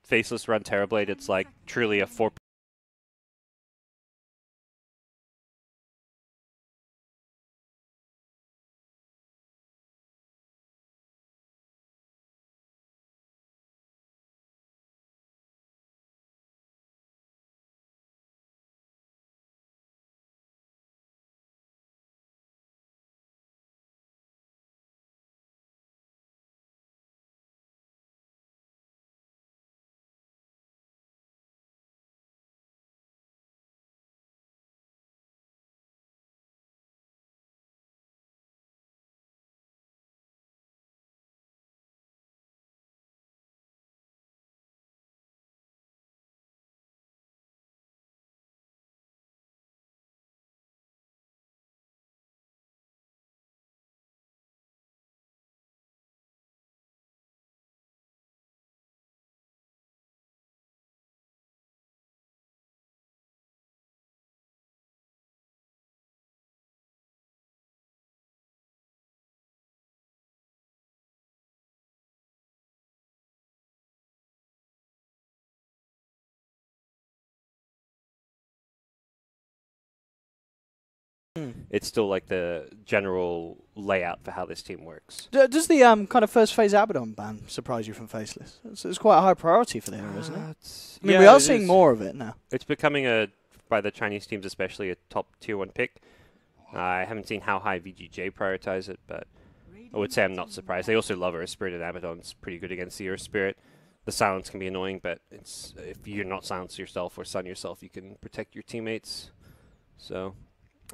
Faceless run Terrorblade, it's like truly a 4. It's still like the general layout for how this team works. Does the kind of first phase Abaddon ban surprise you from Faceless? It's quite a high priority for them, isn't it? I mean, we are seeing more of it now. It's becoming by the Chinese teams especially, a top tier 1 pick. I haven't seen how high VGJ prioritize it, but I would say I'm not surprised. They also love Earth Spirit, and Abaddon's pretty good against the Earth Spirit. The silence can be annoying, but if you're not silenced yourself or stun yourself, you can protect your teammates. So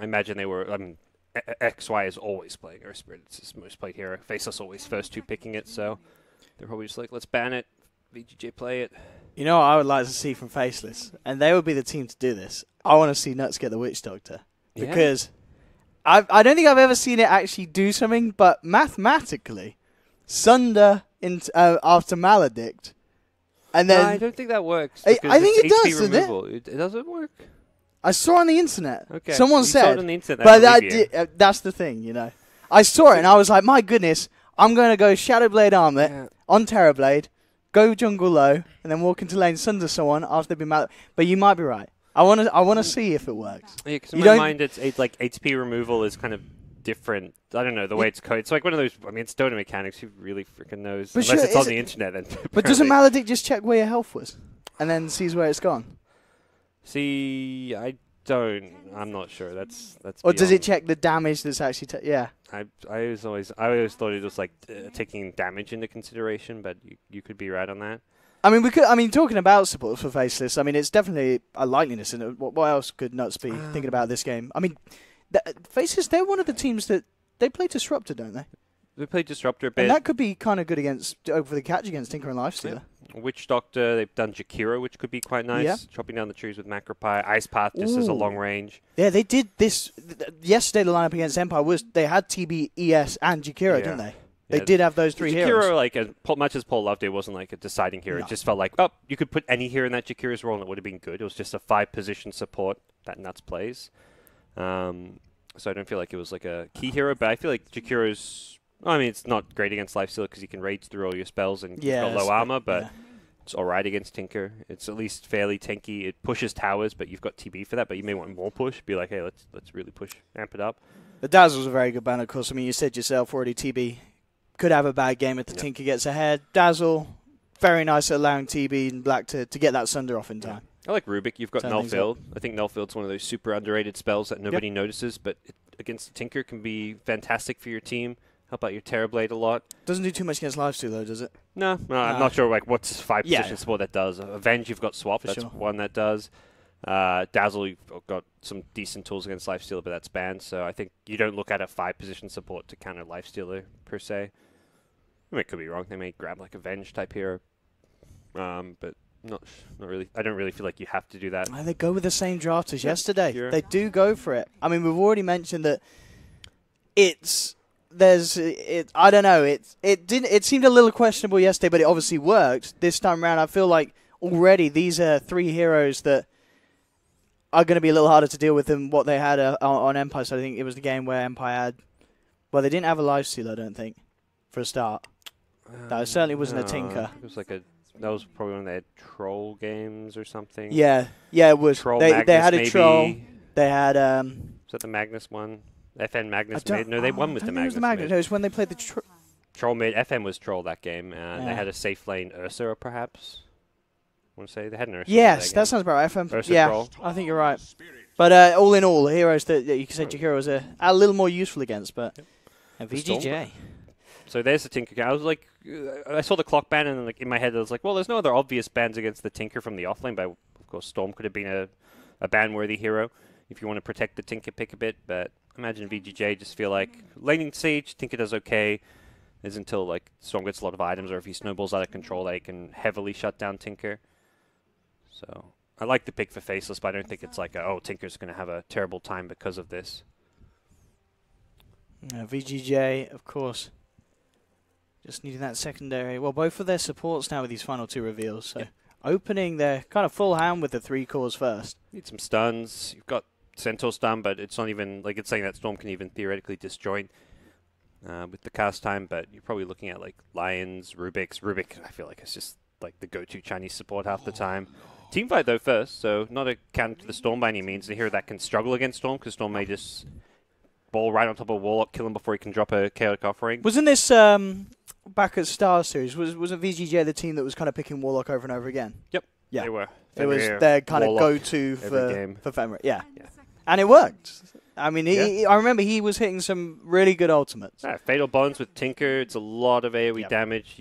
I imagine they were. XY is always playing Earth Spirit. It's his most played hero. Faceless always first 2 picking it, so they're probably just like, let's ban it. VGJ play it. You know what I would like to see from Faceless? And they would be the team to do this. I want to see Nuts get the Witch Doctor. Because I don't think I've ever seen it actually do something, but mathematically, Sunder after Maledict, and then... No, I don't think that works. I think it does, doesn't it? It doesn't work. I saw it on the internet. Okay. Someone said, saw it on the internet, but that's the thing, you know. I saw it and I was like, my goodness, I'm going to go Shadowblade Armlet on Terrorblade, go jungle low, and then walk into lane Sunder someone after they've been mad. But you might be right. I want to see if it works. Yeah, because in my mind, it's like HP removal is kind of different. I don't know, the way it's coded. It's like one of those, I mean, it's Dota mechanics. Who really freaking knows? But Unless it's on the internet, then. But doesn't Maledict just check where your health was and then sees where it's gone? See, I'm not sure. That's. Or does it check the damage that's actually? Yeah. I always thought it was like taking damage into consideration, but you could be right on that. I mean, talking about support for Faceless, I mean, it's definitely a likeliness in it. What else could Nuts be thinking about this game? I mean, Faceless, they're one of the teams that they play Disruptor, don't they? They play Disruptor a bit. And that could be kind of good for the catch against Tinker and Lifestealer. Yeah. Witch Doctor, they've done Jakiro, which could be quite nice. Yeah. Chopping down the trees with Macropie. Ice Path just as a long range. Yeah, they did this. Yesterday, the lineup against Empire they had TB, ES, and Jakiro, didn't they? They did have those 3 heroes. Jakiro, like, as much as Paul loved it, wasn't like a deciding hero. No. It just felt like, you could put any hero in that Jakiro's role and it would have been good. It was just a 5-position support that Nuts plays. So I don't feel like it was like a key hero, but I feel like Jakiro's... I mean, it's not great against Lifestealer because you can rage through all your spells and you've got low armor, but it's alright against Tinker. It's at least fairly tanky. It pushes towers, but you've got TB for that, but you may want more push. Be like, hey, let's really push, amp it up. The Dazzle's a very good ban, of course. I mean, you said yourself already, TB could have a bad game if the Tinker gets ahead. Dazzle, very nice at allowing TB and Black to get that Sunder off in time. I like Rubik. You've got Nullfield. I think Nullfield's one of those super underrated spells that nobody notices, but against the Tinker can be fantastic for your team. Help out your Terrorblade a lot. Doesn't do too much against Lifesteal though, does it? No, I'm not sure like what's 5-position support that does. Avenge, you've got Swap. That's one that does. Dazzle, you've got some decent tools against Lifestealer, but that's banned. So I think you don't look at a 5-position support to counter Lifestealer per se. I mean, it could be wrong. They may grab like Avenge type hero, but not really. I don't really feel like you have to do that. They go with the same draft as yesterday. They do go for it. I mean, we've already mentioned that I don't know. It seemed a little questionable yesterday, but it obviously worked. This time around, I feel like already these are 3 heroes that are going to be a little harder to deal with than what they had on Empire. So I think it was the game where Empire had... Well, they didn't have a Lifesteal, I don't think, for a start. That certainly wasn't a Tinker. It was like a That was probably one of their troll games or something. Yeah, it was. Troll They Magnus, had a maybe. troll. They had Was that the Magnus one? FN Magnus mid? No, they won with the Magnus mid. No, it was when they played the Troll mid. FM was troll that game. And they had a safe lane Ursa, perhaps. I want to say they had an Ursa. Yes, that sounds about right. FM. Ursa yeah, troll. I think you're right. But all in all, heroes that you said your heroes are a little more useful against, but VGJ. So there's the Tinker. I was like, I saw the clock ban, and like in my head I was like, well, there's no other obvious bans against the Tinker from the offlane, but of course Storm could have been a ban-worthy hero if you want to protect the Tinker pick a bit. But imagine VGJ just feel like laning Siege, Tinker does okay. Is until like Storm gets a lot of items, or if he snowballs out of control, they can heavily shut down Tinker. So I like the pick for Faceless, but I don't think it's like, oh, Tinker's going to have a terrible time because of this. VGJ, of course. Just needing that secondary. Well, both of their supports now with these final two reveals. So opening their kind of full hand with the 3 cores first. Need some stuns. You've got Centaur stun, but it's not even like it's saying that Storm can even theoretically disjoint with the cast time. But you're probably looking at like Lions, Rubik's. Rubik, I feel like it's just like the go-to Chinese support half the time. Teamfight though first, so not a counter to the Storm by any means. A hero that can struggle against Storm because Storm may just ball right on top of Warlock, kill him before he can drop a chaotic offering. Wasn't this back at Star Series? Wasn't VGJ the team that was kind of picking Warlock over and over again? Yep. Yeah. They were. It was their kind of go-to for Fenrir. Yeah. Yeah. And it worked. I mean, I remember he was hitting some really good ultimates. Fatal Bonds with Tinker. It's a lot of AoE damage.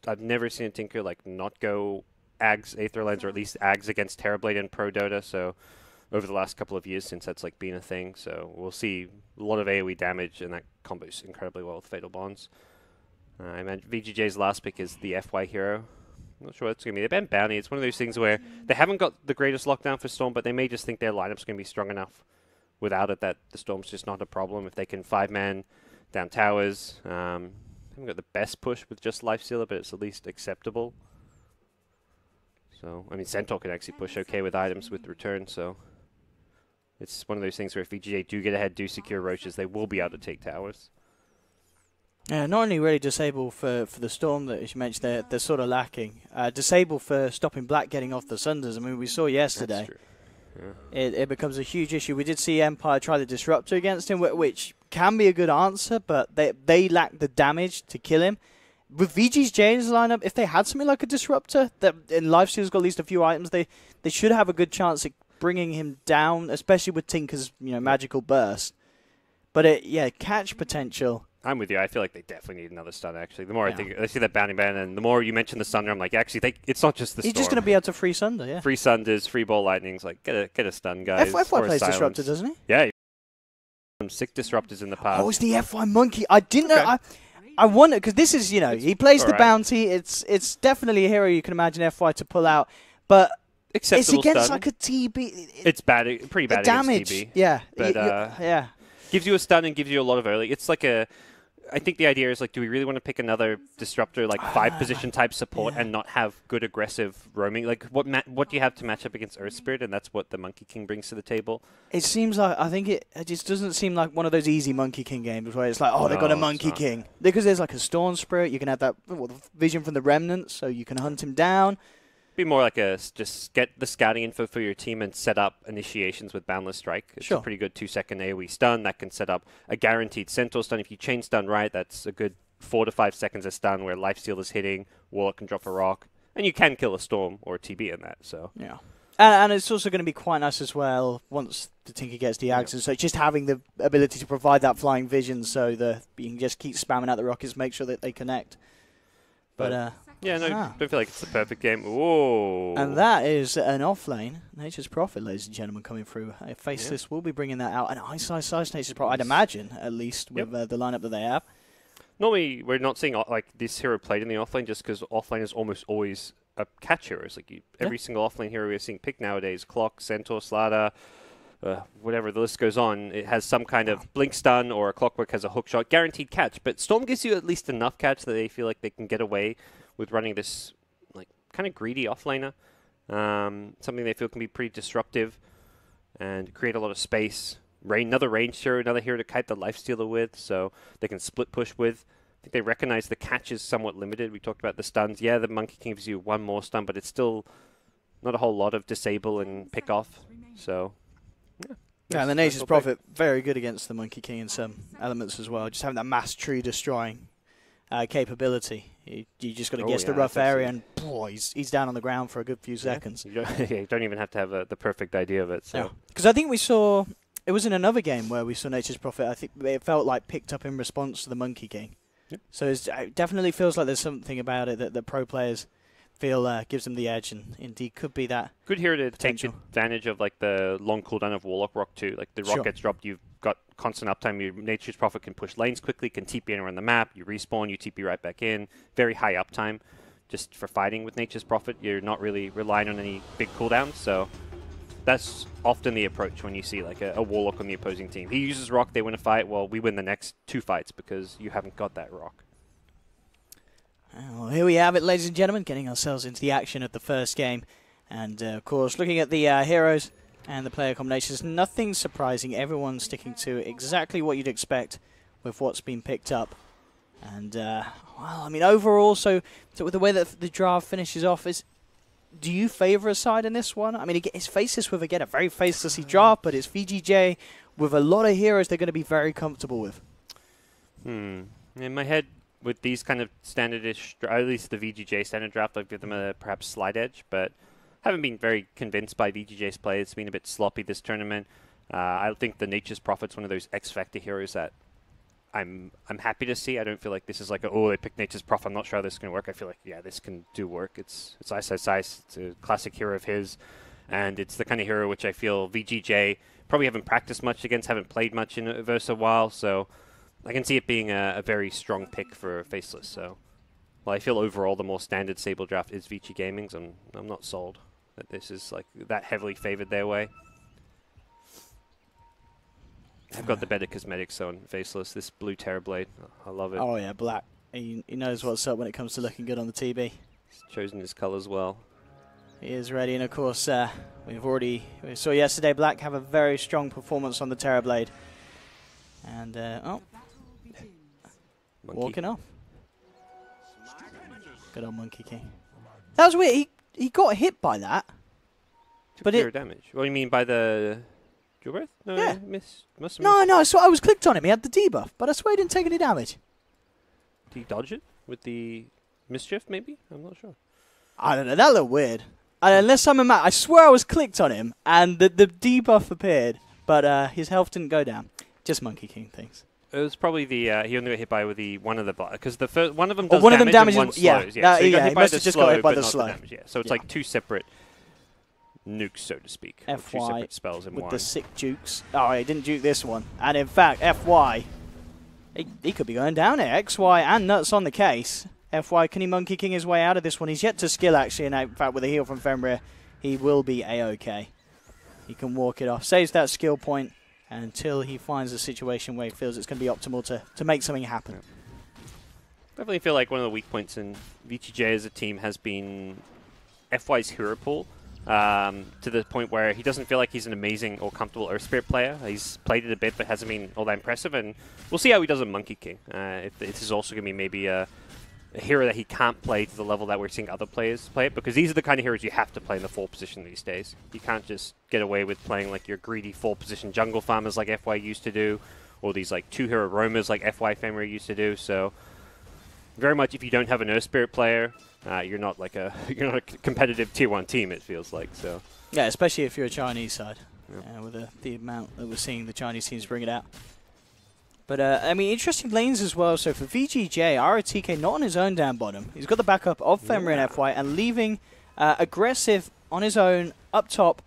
I've never seen a Tinker like not go Ags Aether Lens, or at least Ags against Terrorblade in Pro Dota. So over the last couple of years since that's like been a thing. So we'll see a lot of AoE damage, and that combos incredibly well with Fatal Bonds. I imagine VGJ's last pick is the FY hero. I'm not sure what it's going to be. They banned Bounty. It's one of those things where they haven't got the greatest lockdown for Storm, but they may just think their lineup's going to be strong enough without it that the Storm's just not a problem. If they can 5-man down towers, they haven't got the best push with just Lifestealer, but it's at least acceptable. So, I mean, Centaur can actually push okay with items with return, so it's one of those things where if VGJ do get ahead, do secure Roaches, they will be able to take towers. Yeah, not only really disable for the Storm that, as you mentioned, they're sort of lacking. Disable for stopping Black getting off the Sunders. I mean, we saw yesterday. Yeah. It becomes a huge issue. We did see Empire try the Disruptor against him, which can be a good answer, but they lack the damage to kill him. With VGJ's lineup, if they had something like a Disruptor, that in Lifesteal's got at least a few items, they should have a good chance at bringing him down, especially with Tinker's magical burst. But catch potential. I'm with you. I feel like they definitely need another stun, actually. The more I think, I see that bounty ban, and the more you mention the Sunder, I'm like, actually, it's not just the Storm. He's just going to be able to free Sunder, yeah. Free Sunders, free Ball Lightnings, like, get a stun, guys. FY plays Disruptor, doesn't he? Yeah. Some sick Disruptors in the past. Oh, it's the FY Monkey. I didn't know. I wonder, because this is, he plays the bounty. It's definitely a hero you can imagine FY to pull out. But acceptable it's against stun. like a TB. It's bad, pretty bad damage. against TB. Yeah. But, yeah. Gives you a stun and gives you a lot of early. It's like I think the idea is like, do we really want to pick another Disruptor, like 5-position type support, and not have good aggressive roaming? Like, what do you have to match up against Earth Spirit? And that's what the Monkey King brings to the table. It seems like, I think it just doesn't seem like one of those easy Monkey King games where it's like, they've got a Monkey King. Because there's like a Storm Spirit, you can have that vision from the Remnants, so you can hunt him down. Be more like just get the scouting info for your team and set up initiations with Boundless Strike. It's a pretty good 2-second AoE stun that can set up a guaranteed Centaur stun. If you chain stun right, that's a good 4 to 5 seconds of stun where Lifesteal is hitting, Warlock can drop a rock, and you can kill a Storm or a TB in that. So yeah, and it's also going to be quite nice as well once the Tinker gets the Ags, so just having the ability to provide that flying vision, so you can just keep spamming out the rockets, make sure that they connect. But yeah, no, don't feel like it's the perfect game. Whoa. And that is an offlane Nature's Prophet, ladies and gentlemen, coming through. Faceless will be bringing that out. And Ice Nature's Prophet, I'd imagine, at least, with the lineup that they have. Normally, we're not seeing like this hero played in the offlane just because offlane is almost always a catch hero. It's like every single offlane hero we're seeing pick nowadays, Clock, Centaur, Slaughter, whatever the list goes on, it has some kind of blink stun, or a Clockwork has a hook shot, guaranteed catch. But Storm gives you at least enough catch that they feel like they can get away with running this like kind of greedy offlaner. Something they feel can be pretty disruptive and create a lot of space. Another range hero, another hero to kite the Lifestealer with, so they can split push with. think they recognize the catch is somewhat limited. We talked about the stuns. Yeah, the Monkey King gives you one more stun, but it's still not a whole lot of disable and pick off. So, yeah, and the Nature's Prophet, very good against the Monkey King in some elements as well. Just having that mass tree destroying capability. You just got to guess the rough area, and he's down on the ground for a good few seconds. You don't even have to have the perfect idea of it. So, because I think we saw, it was in another game where we saw Nature's Prophet, I think it felt like picked up in response to the Monkey King. Yep. So it definitely feels like there's something about it that the pro players feel gives them the edge, and indeed could be that. Good here to take advantage of like the long cooldown of Warlock Rock too. Like the rock gets dropped, you've got constant uptime. Your Nature's Prophet can push lanes quickly, can TP anywhere on the map. You respawn, you TP right back in. Very high uptime, just for fighting with Nature's Prophet. You're not really relying on any big cooldowns, so that's often the approach when you see like a Warlock on the opposing team. He uses rock, they win a fight. Well, we win the next 2 fights because you haven't got that rock. Well, here we have it, ladies and gentlemen, getting ourselves into the action of the first game. And, of course, looking at the heroes and the player combinations, nothing surprising. Everyone's sticking to exactly what you'd expect with what's been picked up. And, well, I mean, overall, so with the way that the draft finishes off, do you favour a side in this one? I mean, it's Faceless with, again, a very facelessy draft, but it's VGJ with a lot of heroes they're going to be very comfortable with. In my head, with these kind of standardish, or at least the VGJ standard draft, I'd give them a perhaps slight edge, but haven't been very convinced by VGJ's play. It's been a bit sloppy this tournament. I think the Nature's Prophet's one of those X-Factor heroes that I'm happy to see. I don't feel like this is like, they picked Nature's Prophet, I'm not sure how this is going to work. I feel like, yeah, this can do work. It's Ice, it's a classic hero of his, and it's the kind of hero which I feel VGJ probably haven't practiced much against, haven't played much in it versus a while, so I can see it being a very strong pick for Faceless. So, well, I feel overall the more standard Sable draft is Vici Gaming's. I'm not sold that this is like that heavily favored their way. I've got the better cosmetics on Faceless. This blue Terrorblade, I love it. Oh yeah, black. He knows what's up when it comes to looking good on the TB. He's chosen his colours well. He is ready, and of course we saw yesterday Black have a very strong performance on the Terrorblade. And walking off. Good old Monkey King. That was weird. He got hit by that. Took zero damage. What do you mean by the dual breath? No, yeah. Must have no. I was clicked on him. He had the debuff, but I swear he didn't take any damage. Did he dodge it with the mischief? Maybe I'm not sure. I don't know. That looked weird. Unless I'm I swear I was clicked on him and the debuff appeared, but his health didn't go down. Just Monkey King things. It was probably the he only got hit by with the one of the because the first one of them does one of them damage damages, and one slows. Yeah, so he got hit by the just slow, got hit by but the not slow. the damage. Yeah, so it's like 2 separate nukes, so to speak. FY 2 separate spells in with one. the sick jukes. Oh, he didn't juke this one. And in fact, FY, he could be going down here. XY and Nuts on the case. FY, can he Monkey King his way out of this one? He's yet to skill, actually, and in fact, with a heal from Fenrir, he will be A-OK. He can walk it off. Saves that skill point until he finds a situation where he feels it's going to be optimal to make something happen. Definitely feel like one of the weak points in VTJ as a team has been FY's hero pool, to the point where he doesn't feel like he's an amazing or comfortable Earth Spirit player. He's played it a bit, but hasn't been all that impressive, and we'll see how he does on Monkey King. If this is also going to be maybe a hero that he can't play to the level that we're seeing other players play it, because these are the kind of heroes you have to play in the 4 position these days. You can't just get away with playing like your greedy 4 position jungle farmers like FY used to do, or these like 2-hero roamers like FY Fenrir used to do. So very much if you don't have an Earth Spirit player, you're not like you're not a competitive tier 1 team, it feels like. So yeah, especially if you're a Chinese side, with the amount that we're seeing the Chinese teams bring it out. But, I mean, interesting lanes as well. So for VGJ, ROTK not on his own down bottom. He's got the backup of Fenrir and FY and leaving aggressive on his own up top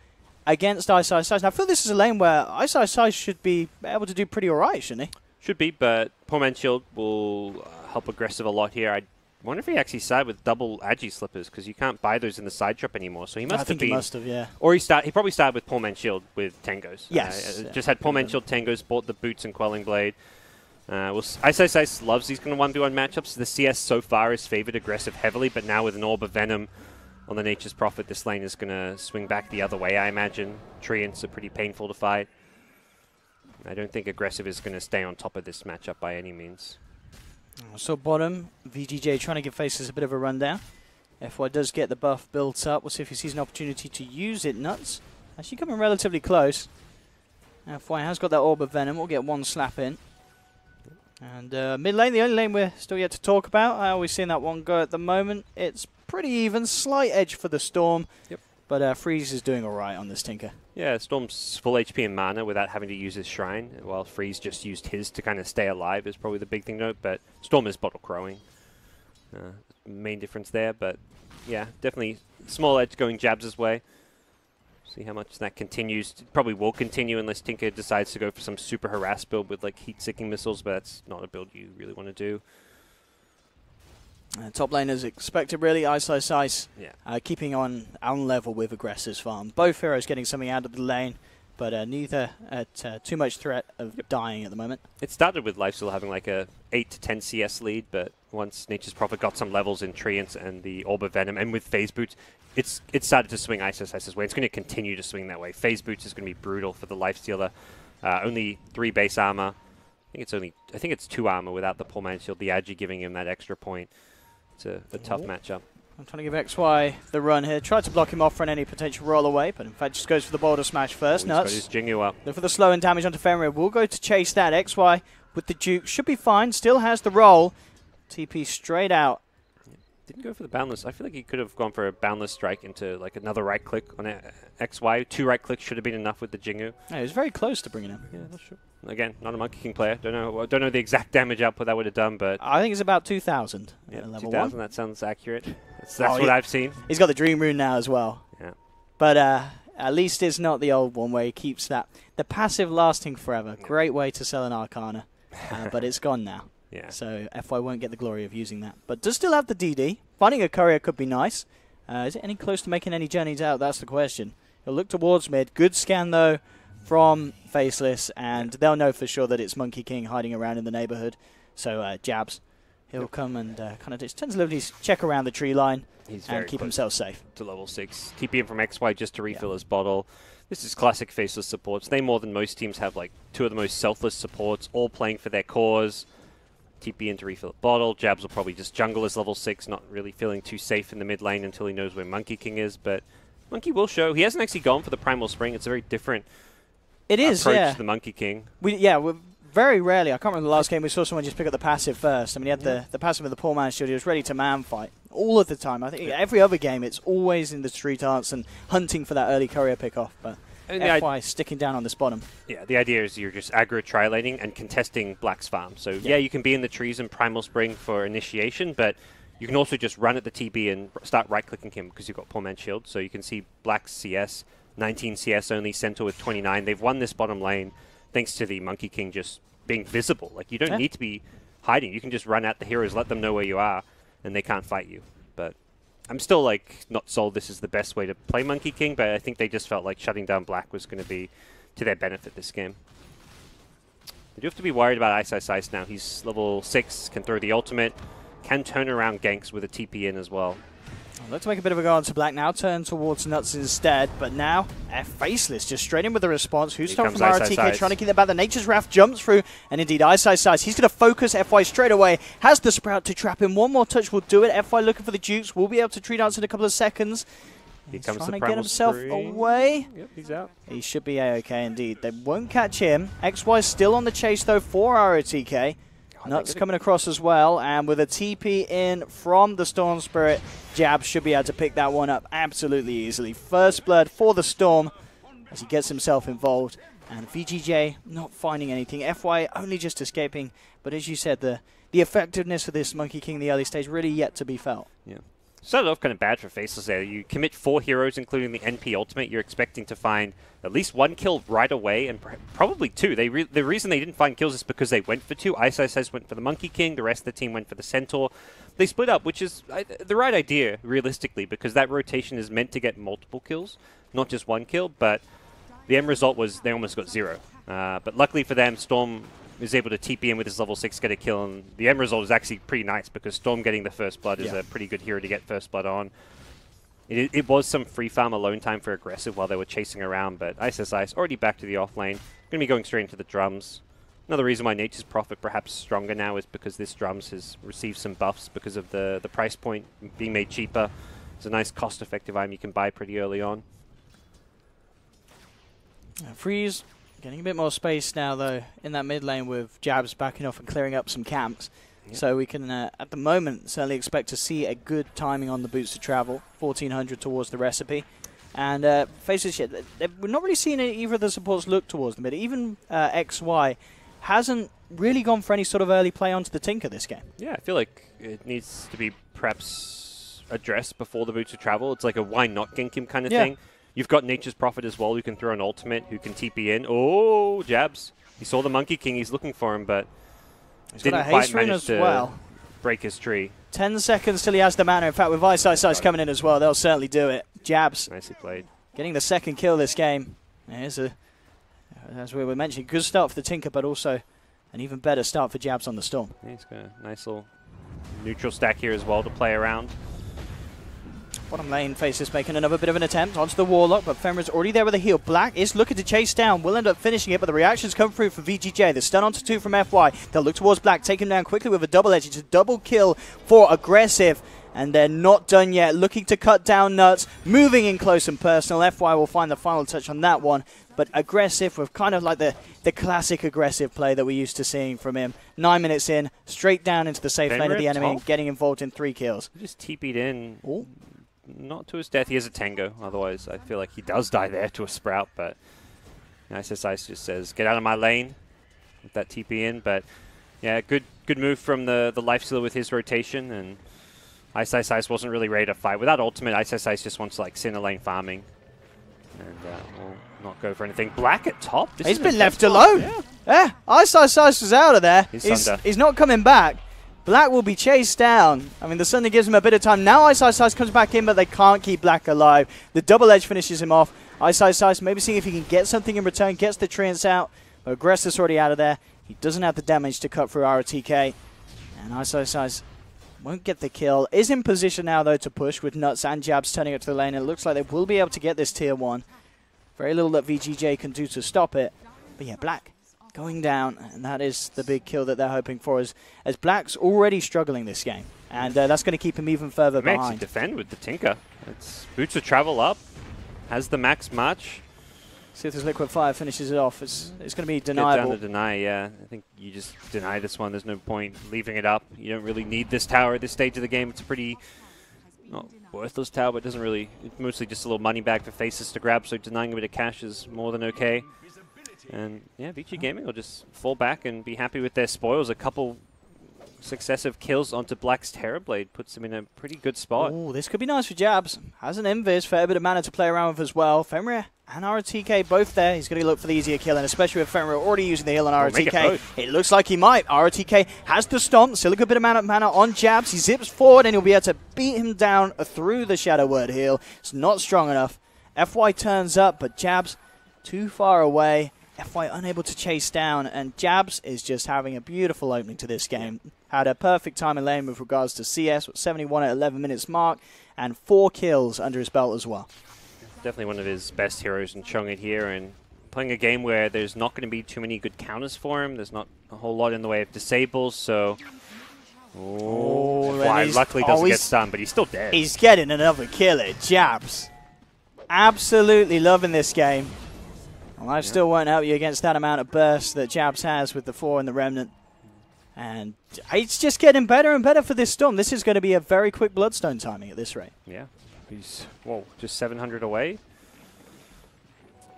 against Ice. Now, I feel this is a lane where Ice should be able to do pretty all right, shouldn't he? Should be, but Poor Man's Shield will help aggressive a lot here. I wonder if he actually started with double Agi Slippers, because you can't buy those in the side shop anymore. So he must have been. He must have, yeah. Or he probably started with Poor Man's Shield with Tangos. Yes. Just had Poor Man's Shield, Tangos, bought the boots and Quelling Blade. Ice loves these kind of 1v1 matchups. The CS so far has favored aggressive heavily, but now with an Orb of Venom on the Nature's Prophet, this lane is going to swing back the other way, I imagine. Treants are pretty painful to fight. I don't think aggressive is going to stay on top of this matchup by any means. So bottom, VGJ trying to give Faceless a bit of a rundown. FY does get the buff built up. We'll see if he sees an opportunity to use it. Nuts. Actually coming relatively close. FY has got that Orb of Venom. We'll get one slap in. And mid lane, the only lane we're still yet to talk about. I always seen that one go at the moment. It's pretty even. Slight edge for the Storm. Yep. But Freeze is doing alright on this Tinker. Yeah, Storm's full HP and mana without having to use his Shrine, while Freeze just used his to kind of stay alive is probably the big thing to note, but Storm is bottle crowing. Main difference there, but yeah, definitely small edge going Jabs' way. See how much that continues. Probably will continue unless Tinker decides to go for some super harass build with like heat-seeking missiles, but that's not a build you really want to do. Top lane as expected, really. Ice. Yeah. Keeping on level with Aggressor's farm. Both heroes getting something out of the lane, but neither at too much threat of dying at the moment. It started with Lifesteal having like a 8 to 10 CS lead, but once Nature's Prophet got some levels in Treants and the Orb of Venom, and with Phase Boots, it started to swing Ice's way. It's going to continue to swing that way. Phase Boots is going to be brutal for the Lifestealer. Only 3 base armor. I think it's 2 armor without the Poor Man's Shield. The Agi giving him that extra point. It's a tough matchup. I'm trying to give XY the run here. Tried to block him off from any potential roll away, but in fact just goes for the Boulder Smash first. Nuts. He's got his Jingu up. Look for the slow and damage onto Fenrir. We'll go to chase that. XY with the Duke. Should be fine. Still has the roll. TP straight out. Didn't go for the Boundless. I feel like he could have gone for a Boundless Strike into like another right click on XY. 2 right clicks should have been enough with the Jingu. Yeah, he was very close to bringing him. Yeah, that's true. Again, not a Monkey King player. Don't know the exact damage output that would have done, but I think it's about 2,000 yeah, at level 2,000. 1. That sounds accurate. That's what I've seen. He's got the Dream Rune now as well. Yeah. But at least it's not the old one where he keeps that. The passive lasting forever. Yeah. Great way to sell an Arcana. But it's gone now. Yeah. So FY won't get the glory of using that. But does still have the DD. Finding a courier could be nice. Is it any close to making any journeys out? That's the question. He'll look towards mid. Good scan, though, from Faceless. And they'll know for sure that it's Monkey King hiding around in the neighborhood. So Jabs. He'll come and kind of just tentatively check around the tree line and keep himself safe. To level 6. TP in from XY just to refill his bottle. This is classic Faceless supports. They more than most teams have like 2 of the most selfless supports, all playing for their cause. TP in to refill the bottle. Jabs will probably just jungle his level 6, not really feeling too safe in the mid lane until he knows where Monkey King is. But Monkey will show. He hasn't actually gone for the Primal Spring. It's a very different approach to the Monkey King. We're very rarely, I can't remember the last game we saw someone just pick up the passive first. I mean, he had the passive of the Poor Man's Shield. He was ready to man fight all of the time. I think every other game it's always in the street arts and hunting for that early courier pick-off. But FY sticking down on this bottom. Yeah, the idea is you're just aggro tri-laning and contesting Black's farm. So yeah, you can be in the trees and Primal Spring for initiation, but you can also just run at the TB and start right-clicking him because you've got Poor Man's Shield. So you can see Black's CS, 19 CS only, Centaur with 29. They've won this bottom lane thanks to the Monkey King just being visible. Like, you don't need to be hiding. You can just run at the heroes, let them know where you are, and they can't fight you. But I'm still, like, not sold this is the best way to play Monkey King, but I think they just felt like shutting down Black was going to be to their benefit this game. You do have to be worried about Ice now. He's level 6, can throw the ultimate, can turn around ganks with a TP in as well. Let's make a bit of a go on to Black now, turn towards Nuts instead, but now Faceless just straight in with the response. Who's stopped from RTK trying to keep that back? The Nature's Wrath jumps through, and indeed Ice. He's going to focus FY straight away, has the Sprout to trap him. One more touch will do it. FY looking for the Dukes, will be able to tree dance in a couple of seconds. He's trying to get himself away. Yep, he's out. He should be A-OK indeed. They won't catch him. XY still on the chase though for RTK. Nuts coming across as well, and with a TP in from the Storm Spirit, Jab should be able to pick that one up absolutely easily. First blood for the Storm as he gets himself involved, and VGJ not finding anything. FY only just escaping, but as you said, the effectiveness of this Monkey King in the early stage really yet to be felt. Yeah. Started off kind of bad for Faceless there. You commit 4 heroes, including the NP ultimate. You're expecting to find at least 1 kill right away, and probably 2. The reason they didn't find kills is because they went for 2. Ice went for the Monkey King. The rest of the team went for the Centaur. They split up, which is the right idea, realistically, because that rotation is meant to get multiple kills, not just 1 kill. But the end result was they almost got 0. But luckily for them, Storm is able to TP in with his level 6, get a kill, and the end result is actually pretty nice because Storm getting the first blood is a pretty good hero to get first blood on. It was some free farm alone time for aggressive while they were chasing around, but Ice already back to the off lane. Going to be going straight into the drums. Another reason why Nature's Prophet perhaps stronger now is because this drums has received some buffs because of the price point being made cheaper. It's a nice cost-effective item you can buy pretty early on. Freeze getting a bit more space now, though, in that mid lane with Jabs backing off and clearing up some camps. Yep. So we can, at the moment, certainly expect to see a good timing on the boots to travel. 1400 towards the recipe. And Faceless, we're not really seeing either of the supports look towards the mid. Even XY hasn't really gone for any sort of early play onto the Tinker this game. Yeah, I feel like it needs to be perhaps addressed before the boots of travel. It's like a why not gank him kind of thing. You've got Nature's Prophet as well, who can throw an ultimate, who can TP in. Oh, Jabs. He saw the Monkey King. He's looking for him, but didn't quite manage to break his tree. 10 seconds till he has the mana. In fact, with Ice coming in as well, they'll certainly do it. Jabs. Nicely played. Getting the second kill this game. Here's as we were mentioning, good start for the Tinker, but also an even better start for Jabs on the Storm. Yeah, he's got a nice little neutral stack here as well to play around. Bottom lane, Faceless making another bit of an attempt onto the Warlock, but Fenrir's already there with a heal. Black is looking to chase down, will end up finishing it, but the reactions come through for VGJ. The stun onto 2 from FY. They'll look towards Black, take him down quickly with a double edge. It's a double kill for Aggressive, and they're not done yet. Looking to cut down Nuts, moving in close and personal. FY will find the final touch on that one, but Aggressive with kind of like the classic Aggressive play that we're used to seeing from him. 9 minutes in, straight down into the safe lane of the enemy and getting involved in 3 kills. Just TP'd in. Ooh. Not to his death. He has a Tango. Otherwise, I feel like he does die there to a Sprout. But ISS just says, get out of my lane with that TP in. But yeah, good move from the Lifestealer with his rotation. And ISS wasn't really ready to fight. Without ultimate, ISS just wants like center lane farming. And will not go for anything. Black at top. He's been left alone. Yeah, ISS was out of there. He's not coming back. Black will be chased down. I mean, the Sunday gives him a bit of time. Now Ice comes back in, but they can't keep Black alive. The double edge finishes him off. Ice maybe seeing if he can get something in return, gets the Treants out. But Aggressive's already out of there. He doesn't have the damage to cut through ROTK. And Ice won't get the kill. Is in position now, though, to push with Nuts and Jabs turning up to the lane. And it looks like they will be able to get this tier 1. Very little that VGJ can do to stop it. But yeah, Black going down, and that is the big kill that they're hoping for, as Black's already struggling this game, and that's going to keep him even further behind. Actually defend with the Tinker. It's Boots of Travel up, has the max march. See if this Liquid Fire finishes it off. It's going to be deniable. Get down to deny, yeah. I think you just deny this one. There's no point leaving it up. You don't really need this tower at this stage of the game. It's a pretty not worthless tower, but it doesn't really. It's mostly just a little money bag for Faces to grab, so denying a bit of cash is more than okay. And yeah, Vici Gaming will just fall back and be happy with their spoils. A couple successive kills onto Black's Terrorblade puts him in a pretty good spot. Oh, this could be nice for Jabs. Has an Invis, fair bit of mana to play around with as well. Fenrir and RTK both there. He's going to look for the easier kill, and especially with Fenrir already using the heal on RTK. It looks like he might. RTK has the stomp, still a good bit of mana on Jabs. He zips forward and he'll be able to beat him down through the Shadow Word heal. It's not strong enough. FY turns up, but Jabs too far away. FY unable to chase down, and Jabs is just having a beautiful opening to this game. Had a perfect time in lane with regards to CS, with 71 at 11 minutes mark, and 4 kills under his belt as well. Definitely one of his best heroes in Chong'it here, and playing a game where there's not going to be too many good counters for him. There's not a whole lot in the way of disables, so... luckily doesn't get stunned, but he's still dead. He's getting another kill at Jabs. Absolutely loving this game. Well, I still won't help you against that amount of burst that Jabs has with the 4 and the Remnant. And it's just getting better and better for this Storm. This is going to be a very quick Bloodstone timing at this rate. Yeah. He's, just 700 away.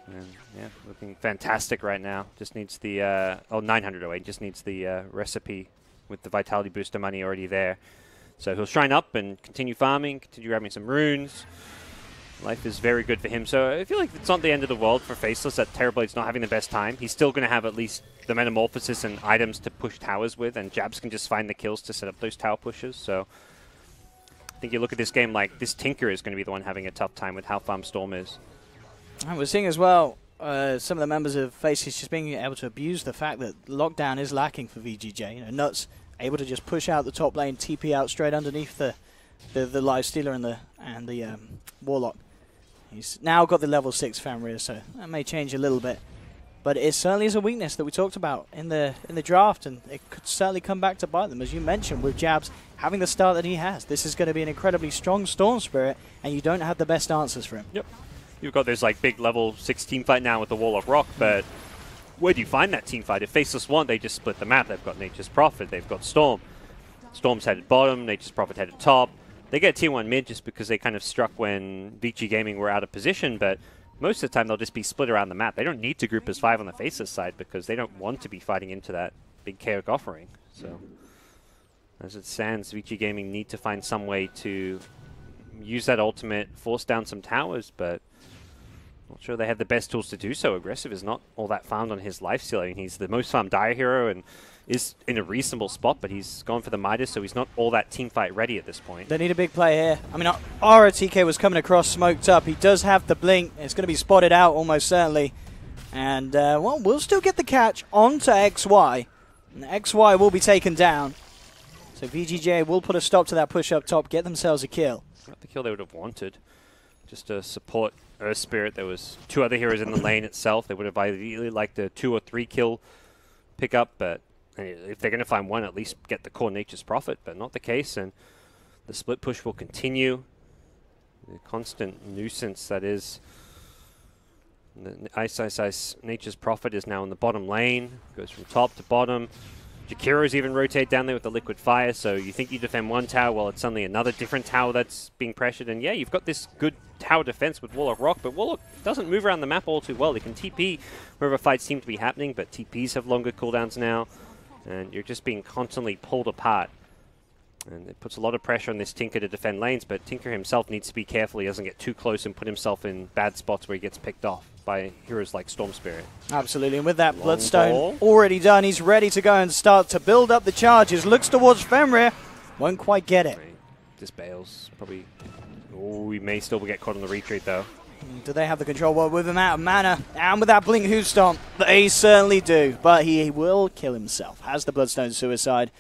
And yeah, looking fantastic right now. Just needs the, 900 away. Just needs the recipe with the Vitality Booster money already there. So he'll shrine up and continue farming, continue grabbing some runes. Life is very good for him, so I feel like it's not the end of the world for Faceless that Terrorblade's not having the best time. He's still going to have at least the Metamorphosis and items to push towers with, and Jabs can just find the kills to set up those tower pushes, so I think you look at this game like this Tinker is going to be the one having a tough time with how farm Storm is. And we're seeing as well some of the members of Faceless just being able to abuse the fact that lockdown is lacking for VGJ. You know, Nuts able to just push out the top lane, TP out straight underneath the Lifestealer and the Warlock. He's now got the level 6 Fenrir, so that may change a little bit. But it certainly is a weakness that we talked about in the draft, and it could certainly come back to bite them, as you mentioned, with Jabs having the start that he has. This is going to be an incredibly strong Storm Spirit, and you don't have the best answers for him. Yep. You've got this like big level 6 team fight now with the Warlock Rock, but where do you find that team fight? If Faceless want, they just split the map. They've got Nature's Prophet, they've got Storm. Storm's headed bottom, Nature's Prophet headed top. They get tier 1 mid just because they kind of struck when Vici Gaming were out of position, but most of the time they'll just be split around the map. They don't need to group as 5 on the Faceless side because they don't want to be fighting into that big chaotic offering. So, as it stands, Vici Gaming need to find some way to use that ultimate, force down some towers, but not sure they have the best tools to do so. Aggressive is not all that farmed on his life ceiling. He's the most farmed Dire hero and is in a reasonable spot, but he's gone for the Midas, so he's not all that team fight ready at this point. They need a big play here. I mean, TK was coming across, smoked up. He does have the blink. It's going to be spotted out almost certainly. And, well, we'll still get the catch onto XY. And XY will be taken down. So VGJ will put a stop to that push up top, get themselves a kill. Not the kill they would have wanted. Just to support Earth Spirit. There was 2 other heroes in the lane itself. They would have ideally liked a 2 or 3 kill pickup, but if they're going to find one, at least get the core Nature's Prophet, but not the case, and the split push will continue. The constant nuisance that is the Ice Nature's Prophet is now in the bottom lane, goes from top to bottom. Jakiro's even rotate down there with the Liquid Fire, so you think you defend one tower, well, it's suddenly another different tower that's being pressured, and yeah, you've got this good tower defense with Warlock Rock, but Warlock doesn't move around the map all too well. They can TP wherever fights seem to be happening, but TPs have longer cooldowns now, and you're just being constantly pulled apart. And it puts a lot of pressure on this Tinker to defend lanes, but Tinker himself needs to be careful he doesn't get too close and put himself in bad spots where he gets picked off by heroes like Storm Spirit. Absolutely, and with that Bloodstone already done, he's ready to go and start to build up the charges. Looks towards Fenrir, won't quite get it. This bails, probably. Oh, we may still get caught on the retreat though. Do they have the control? Well, with him out of mana, and with that Blink Hoof Stomp, they certainly do. But he will kill himself. Has the Bloodstone Suicide.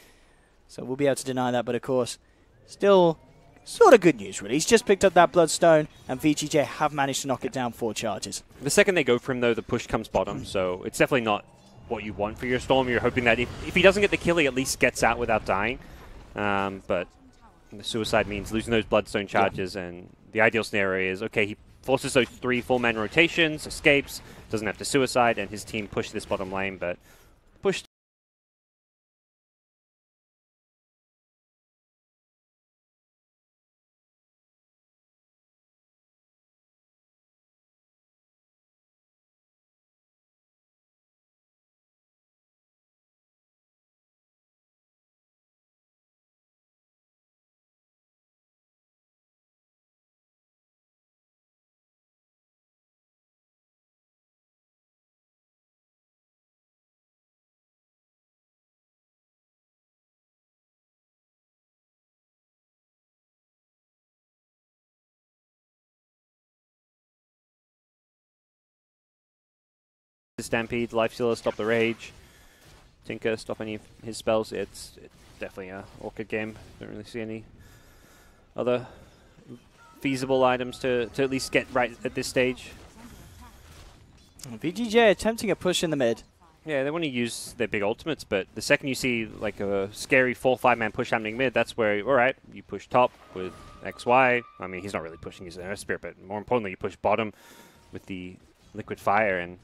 So we'll be able to deny that, but of course, still sort of good news, really. He's just picked up that Bloodstone, and VGJ have managed to knock it down 4 charges. The second they go for him, though, the push comes bottom, so it's definitely not what you want for your Storm. You're hoping that if he doesn't get the kill, he at least gets out without dying. But the Suicide means losing those Bloodstone charges, and the ideal scenario is, okay, he forces those 3 full-man rotations, escapes, doesn't have to Suicide, and his team push this bottom lane, but push Stampede, Lifestealer, stop the rage. Tinker, stop any of his spells. It's definitely a Orchid game. Don't really see any other feasible items to at least get right at this stage. VGJ attempting a push in the mid. Yeah, they want to use their big ultimates, but the second you see like a scary 4-5-man push happening mid, that's where, alright, you push top with XY. I mean, he's not really pushing his Earth Spirit, but more importantly, you push bottom with the Liquid Fire, and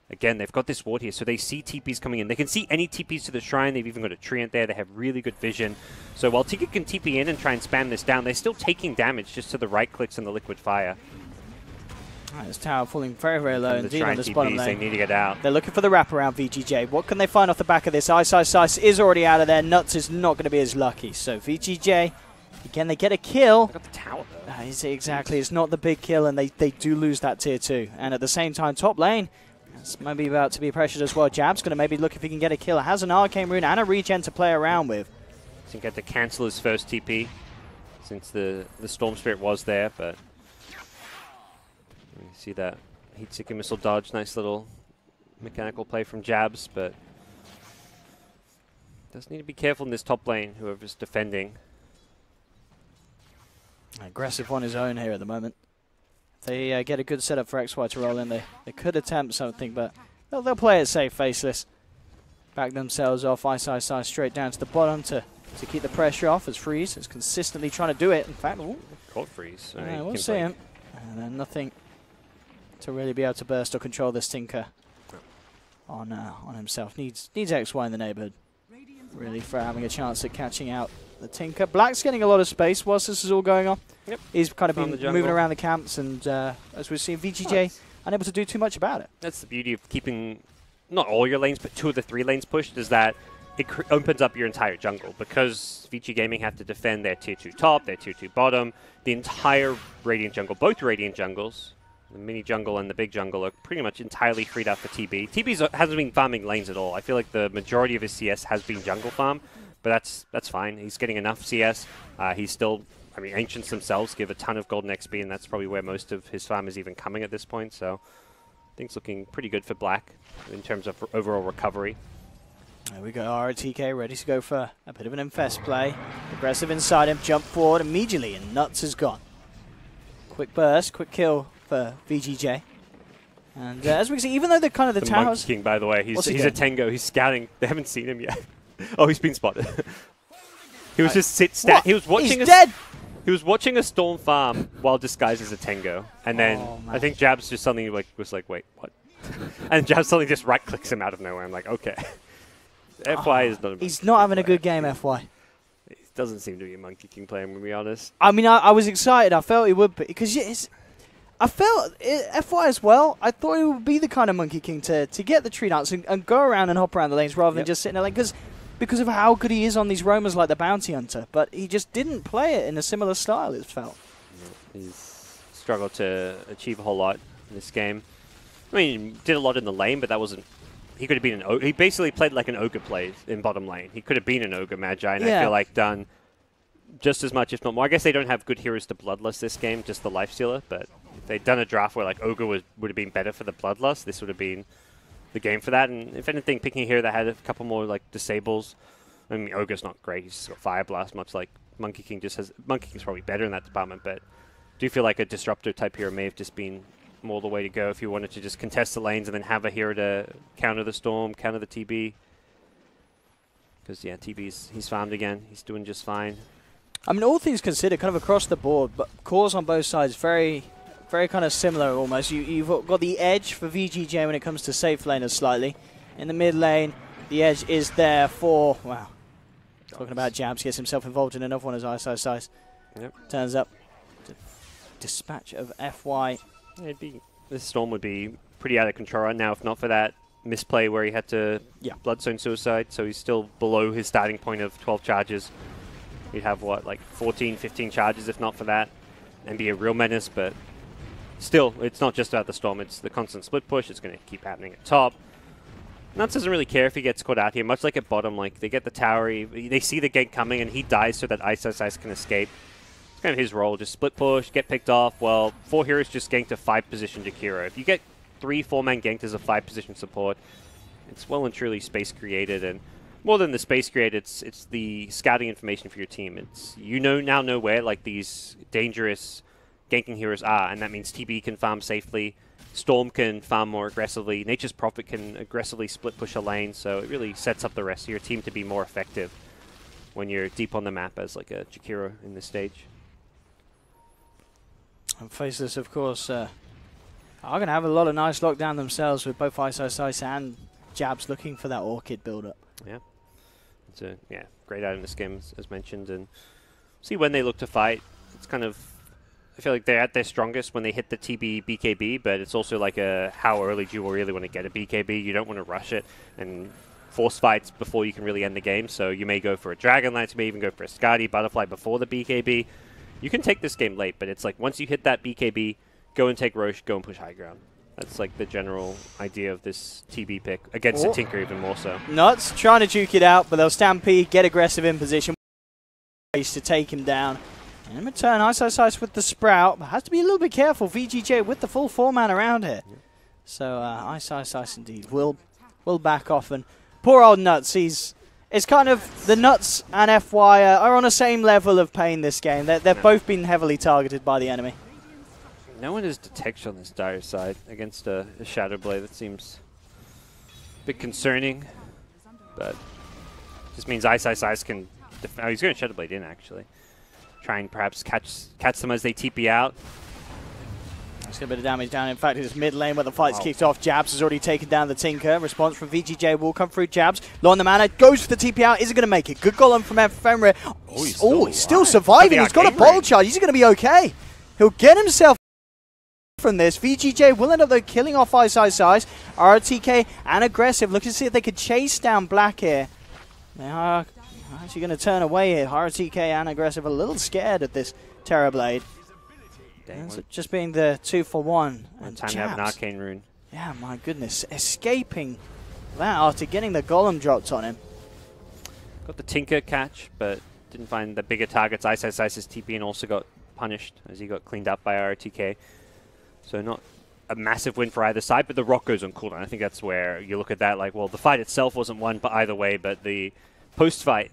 again, they've got this ward here, so they see TPs coming in. They can see any TPs to the shrine. They've even got a treant there. They have really good vision. So while Tinker can TP in and try and spam this down, they're still taking damage just to the right clicks and the Liquid Fire. Right, this tower falling very, very low indeed on this bottom lane. They need to get out. They're looking for the wraparound VGJ. What can they find off the back of this? Ice is already out of there. Nuts is not going to be as lucky. So VGJ, again, they get a kill. They got the tower, though. Exactly. It's not the big kill, and they do lose that tier 2. And at the same time, top lane, it's maybe about to be pressured as well. Jab's going to maybe look if he can get a kill. It has an Arcane Rune and a regen to play around with. I think he had to cancel his first TP since the Storm Spirit was there, but you see that Heat-Seeking Missile dodge. Nice little mechanical play from Jabs, but does need to be careful in this top lane, whoever's defending. Aggressive on his own here at the moment. They get a good setup for XY to roll in. They could attempt something, but they'll play it safe, Faceless. Back themselves off, Ice straight down to the bottom to keep the pressure off as Freeze is consistently trying to do it. In fact, caught Freeze. we'll see him. And then nothing to really be able to burst or control this Tinker on himself. Needs XY in the neighborhood, really, for having a chance at catching out the Tinker. Black's getting a lot of space whilst this is all going on. Yep. He's kind of been moving around the camps, and as we've seen, VGJ unable to do too much about it. That's the beauty of keeping not all your lanes, but 2 of the 3 lanes pushed, is that it opens up your entire jungle. Because Vici Gaming have to defend their tier 2 top, their tier 2 bottom, the entire Radiant jungle, both Radiant jungles, the mini jungle and the big jungle, are pretty much entirely freed up for TB. TB hasn't been farming lanes at all. I feel like the majority of his CS has been jungle farm, but that's fine. He's getting enough CS. He's still, I mean, Ancients themselves give a ton of golden XP, and that's probably where most of his farm is even coming at this point. So things looking pretty good for Black in terms of overall recovery. There we go, ROTK ready to go for a bit of an infest play. Aggressive inside him, jump forward immediately, and Nuts is gone. Quick burst, quick kill for VGJ. And as we can see, even though the towers... Monkey King, by the way, he's a Tango. He's scouting. They haven't seen him yet. Oh, he's been spotted. He was just he was watching He's dead! He was watching a Storm farm while disguised as a Tango. And then I think Jabs just suddenly was like, wait, what? And Jabs suddenly just right-clicks him out of nowhere. I'm like, okay. FY is not a He's not having a good game, FY. It doesn't seem to be a Monkey King player, I'm going to be honest. I mean, I was excited. I felt he would be. Because I felt, FY as well, I thought he would be the kind of Monkey King to get the tree dance and go around and hop around the lanes rather than just sitting there. Like, because of how good he is on these roamers like the Bounty Hunter. But he just didn't play it in a similar style, it felt. He's struggled to achieve a whole lot in this game. I mean, he did a lot in the lane, but that wasn't... He could have been an ogre. He basically played like an ogre plays in bottom lane. He could have been an ogre Magi, and I feel like done just as much, if not more. I guess they don't have good heroes to Bloodlust this game, just the Lifestealer. But if they'd done a draft where like ogre would have been better for the Bloodlust, this would have been the game for that. And if anything, picking a hero that had a couple more like disables. I mean, ogre's not great. He's just got Fire Blast, much like Monkey King just has. Monkey King's probably better in that department, but I do feel like a disruptor type hero may have just been more the way to go if you wanted to just contest the lanes and then have a hero to counter the Storm, counter the TB. Because, yeah, he's farmed again. He's doing just fine. I mean, all things considered, kind of across the board, but cores on both sides, very, very kind of similar almost. You've got the edge for VGJ when it comes to safe laners slightly. In the mid lane, the edge is there for, wow, talking about Jabs, gets himself involved in another one as Ice. Yep. Turns up. Dispatch of FY. This Storm would be pretty out of control right now if not for that misplay where he had to Bloodstone Suicide, so he's still below his starting point of 12 charges. He'd have, what, like 14, 15 charges if not for that, and be a real menace, but still, it's not just about the Storm, it's the constant split push, it's going to keep happening at top. Nuts doesn't really care if he gets caught out here, much like at bottom, like they get the tower, they see the gank coming and he dies so that Ice can escape. Kind of his role, just split push, get picked off. Well, 4 heroes just ganked a 5 position Jakiro. If you get 3 4-man ganked as a 5 position support, it's well and truly space created, and more than the space created, it's the scouting information for your team. It's now know where like these dangerous ganking heroes are, and that means TB can farm safely, Storm can farm more aggressively, Nature's Prophet can aggressively split push a lane, so it really sets up the rest of your team to be more effective when you're deep on the map as like a Jakiro in this stage. And Faceless, of course, are going to have a lot of nice lockdown themselves with both Ice and Jabs looking for that Orchid build-up. Yeah. It's a great item in this game, as mentioned. And see when they look to fight, it's kind of... I feel like they're at their strongest when they hit the TB BKB, but it's also like a how early do you really want to get a BKB? You don't want to rush it and force fights before you can really end the game. So you may go for a Dragonlance, you may even go for a Skadi Butterfly before the BKB. You can take this game late, but it's like once you hit that BKB, go and take Roche, go and push high ground. That's like the general idea of this TB pick, against the Tinker even more so. Nuts trying to juke it out, but they'll Stampede, get aggressive in position to take him down. And in return, Ice with the Sprout, but has to be a little bit careful. VGJ with the full 4-man around here. Yeah. So Ice indeed will back off, and poor old Nuts, it's kind of the Nuts and FY are on the same level of pain this game. They've both been heavily targeted by the enemy. No one has detection on this dire side against a Shadow Blade. That seems bit concerning, but just means Ice can. Oh, he's going to Shadow Blade in actually. Try and perhaps catch them as they TP out. Let's get a bit of damage down. In fact, it's mid lane where the fight's kicked off. Jabs has already taken down the Tinker. Response from VGJ will come through. Jabs, low on the mana, goes for the TP out. Is it going to make it? Good golem from Ephemeria. Oh, he's still surviving. He's got a bottle charge. He's going to be okay. He'll get himself from this. VGJ will end up though killing off Ice. RTK and Aggressive looking to see if they could chase down Black here. They are actually going to turn away here. RTK and Aggressive a little scared at this Terrorblade. Just being the 2-for-1. And time to have an Arcane Rune. Yeah, my goodness. Escaping that after getting the Golem dropped on him. Got the Tinker catch, but didn't find the bigger targets. Ice's TP and also got punished as he got cleaned up by RTK. So not a massive win for either side, but the rock goes on cooldown. I think that's where you look at that like, well, the fight itself wasn't won but either way, but the post-fight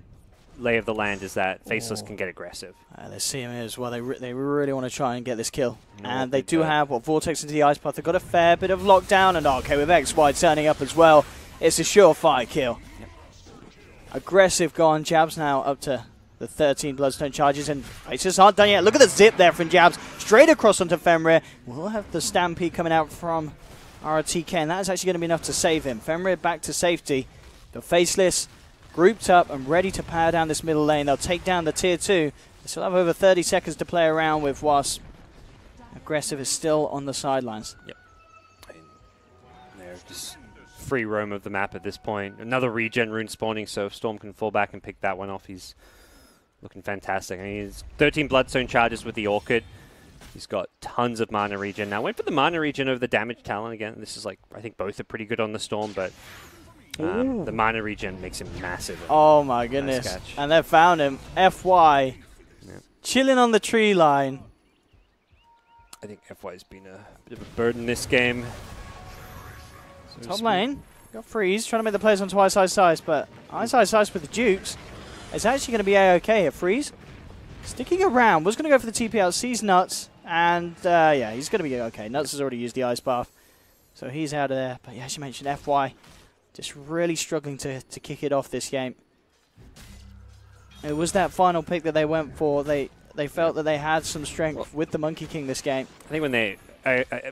lay of the land is that Faceless can get aggressive. They see him here as well. They really want to try and get this kill. And they do have Vortex into the Ice Path. They've got a fair bit of lockdown, and okay, with XY turning up as well, it's a surefire kill. Yep. Aggressive gone. Jabs now up to the 13 Bloodstone charges, and Faceless aren't done yet. Look at the zip there from Jabs. Straight across onto Fenrir. We'll have the Stampede coming out from RTK, and that is actually going to be enough to save him. Fenrir back to safety. The Faceless grouped up and ready to power down this middle lane. They'll take down the tier 2. They still have over 30 seconds to play around with whilst Aggressive is still on the sidelines. Yep. They're just free roam of the map at this point. Another regen rune spawning, so if Storm can fall back and pick that one off, he's looking fantastic. I mean, he's 13 Bloodstone charges with the Orchid. He's got tons of mana regen. Now, went for the mana regen over the damage talent again. This is like, I think both are pretty good on the Storm, but the mana regen makes him massive. Oh my goodness. Nice and they've found him. FY. Yep. Chilling on the tree line. I think FY's been a bit of a burden this game. So top lane. Got Freeze trying to make the plays onto Ice, but Ice with the Dukes. It's actually going to be A-OK here. Freeze sticking around. Was going to go for the TP out. Sees Nuts. And yeah, he's going to be okay. Nuts has already used the Ice Bath. So he's out of there. But yeah, as you mentioned, FY just really struggling to kick it off this game. It was that final pick that they went for. They felt that they had some strength with the Monkey King this game. I think when they,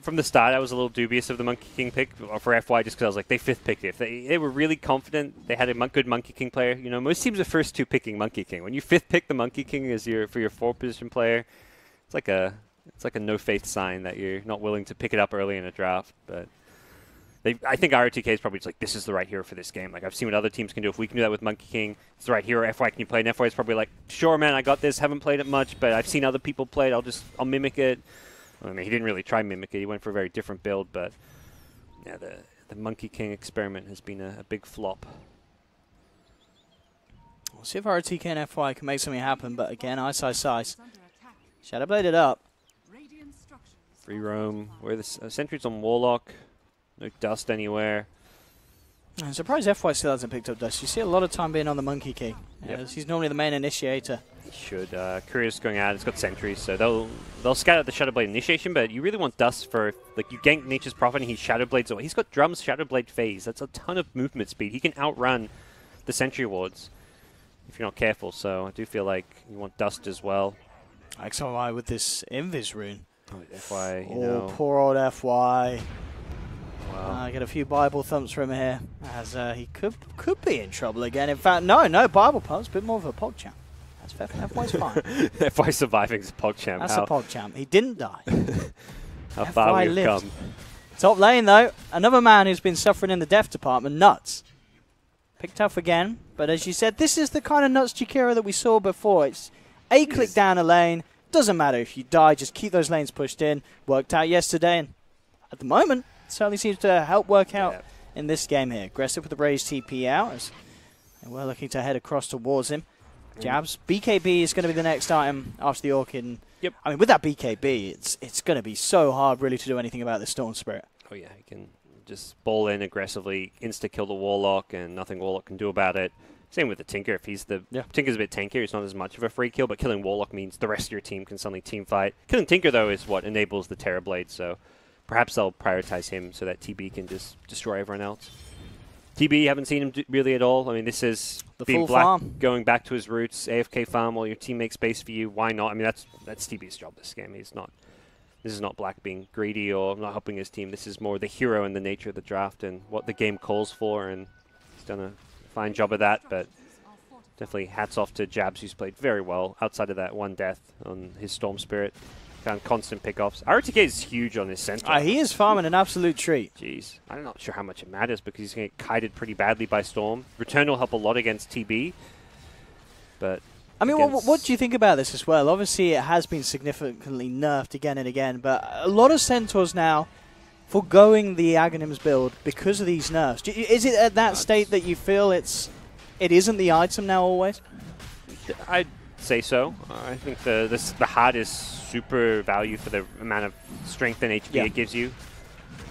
from the start, I was a little dubious of the Monkey King pick for FY just because I was like, they fifth picked it. If they were really confident they had a good Monkey King player. You know, most teams are first two picking Monkey King. When you fifth pick the Monkey King as for your 4th position player, it's like a no faith sign that you're not willing to pick it up early in a draft. But I think RTK is probably just like, this is the right hero for this game. Like, I've seen what other teams can do. If we can do that with Monkey King, it's the right hero. FY, can you play? And FY is probably like, sure, man, I got this. Haven't played it much, but I've seen other people play it. I'll mimic it. I mean, he didn't really try mimic it. He went for a very different build, but yeah, the Monkey King experiment has been a big flop. We'll see if RTK and FY can make something happen, but again, Ice. Shadowblade it up. Free roam. Where the sentry's on Warlock. No dust anywhere. I'm surprised FY still hasn't picked up dust. You see a lot of time being on the Monkey King. Yep. He's normally the main initiator. He should. Courier's going out. It's got sentries, so they'll scout out the Shadowblade initiation, but you really want dust for, like, you gank Nature's Prophet and he Shadowblades. He's got Drum's Shadowblade phase. That's a ton of movement speed. He can outrun the sentry wards if you're not careful, so I do feel like you want dust as well. XY with this Invis rune. Oh, FY, you know. Poor old FY. Wow. I get a few Bible thumps from here, as he could be in trouble again. In fact, no Bible pumps, a bit more of a PogChamp. That's fair. FY's fine. FY surviving is a PogChamp. That's a PogChamp. He didn't die. How far we've come. Top lane, though, another man who's been suffering in the death department, Nuts. Picked up again, but as you said, this is the kind of Nuts Jakiro that we saw before. It's a click down a lane. Doesn't matter if you die, just keep those lanes pushed in. Worked out yesterday, and at the moment, certainly seems to help work out in this game here. Aggressive with the raised TP out, as we're looking to head across towards him. Jabs. BKB is going to be the next item after the Orchid. And I mean, with that BKB, it's going to be so hard really to do anything about the Storm Spirit. Oh yeah, he can just ball in aggressively, insta-kill the Warlock, and nothing Warlock can do about it. Same with the Tinker. If he's Tinker's a bit tankier, it's not as much of a free kill, but killing Warlock means the rest of your team can suddenly team fight. Killing Tinker, though, is what enables the Terrorblade, so perhaps they'll prioritize him so that TB can just destroy everyone else. TB, haven't seen him really at all. I mean, this is The being full Black farm. going back to his roots, AFK farm while your team makes space for you. Why not? I mean, that's TB's job this game. This is not Black being greedy or not helping his team. This is more the hero and the nature of the draft and what the game calls for, and he's done a fine job of that, but definitely hats off to Jabs, who's played very well outside of that one death on his Storm Spirit. Found constant pickoffs. RTK is huge on his center. He is farming an absolute treat. Jeez. I'm not sure how much it matters because he's going to get kited pretty badly by Storm. Return will help a lot against TB, but... I mean, what do you think about this as well? Obviously, it has been significantly nerfed again and again, but a lot of Centaurs now foregoing the Aghanims build because of these nerfs. Is it at that state that you feel it isn't the item now always? I'd say so. I think the heart is super value for the amount of strength and HP it gives you.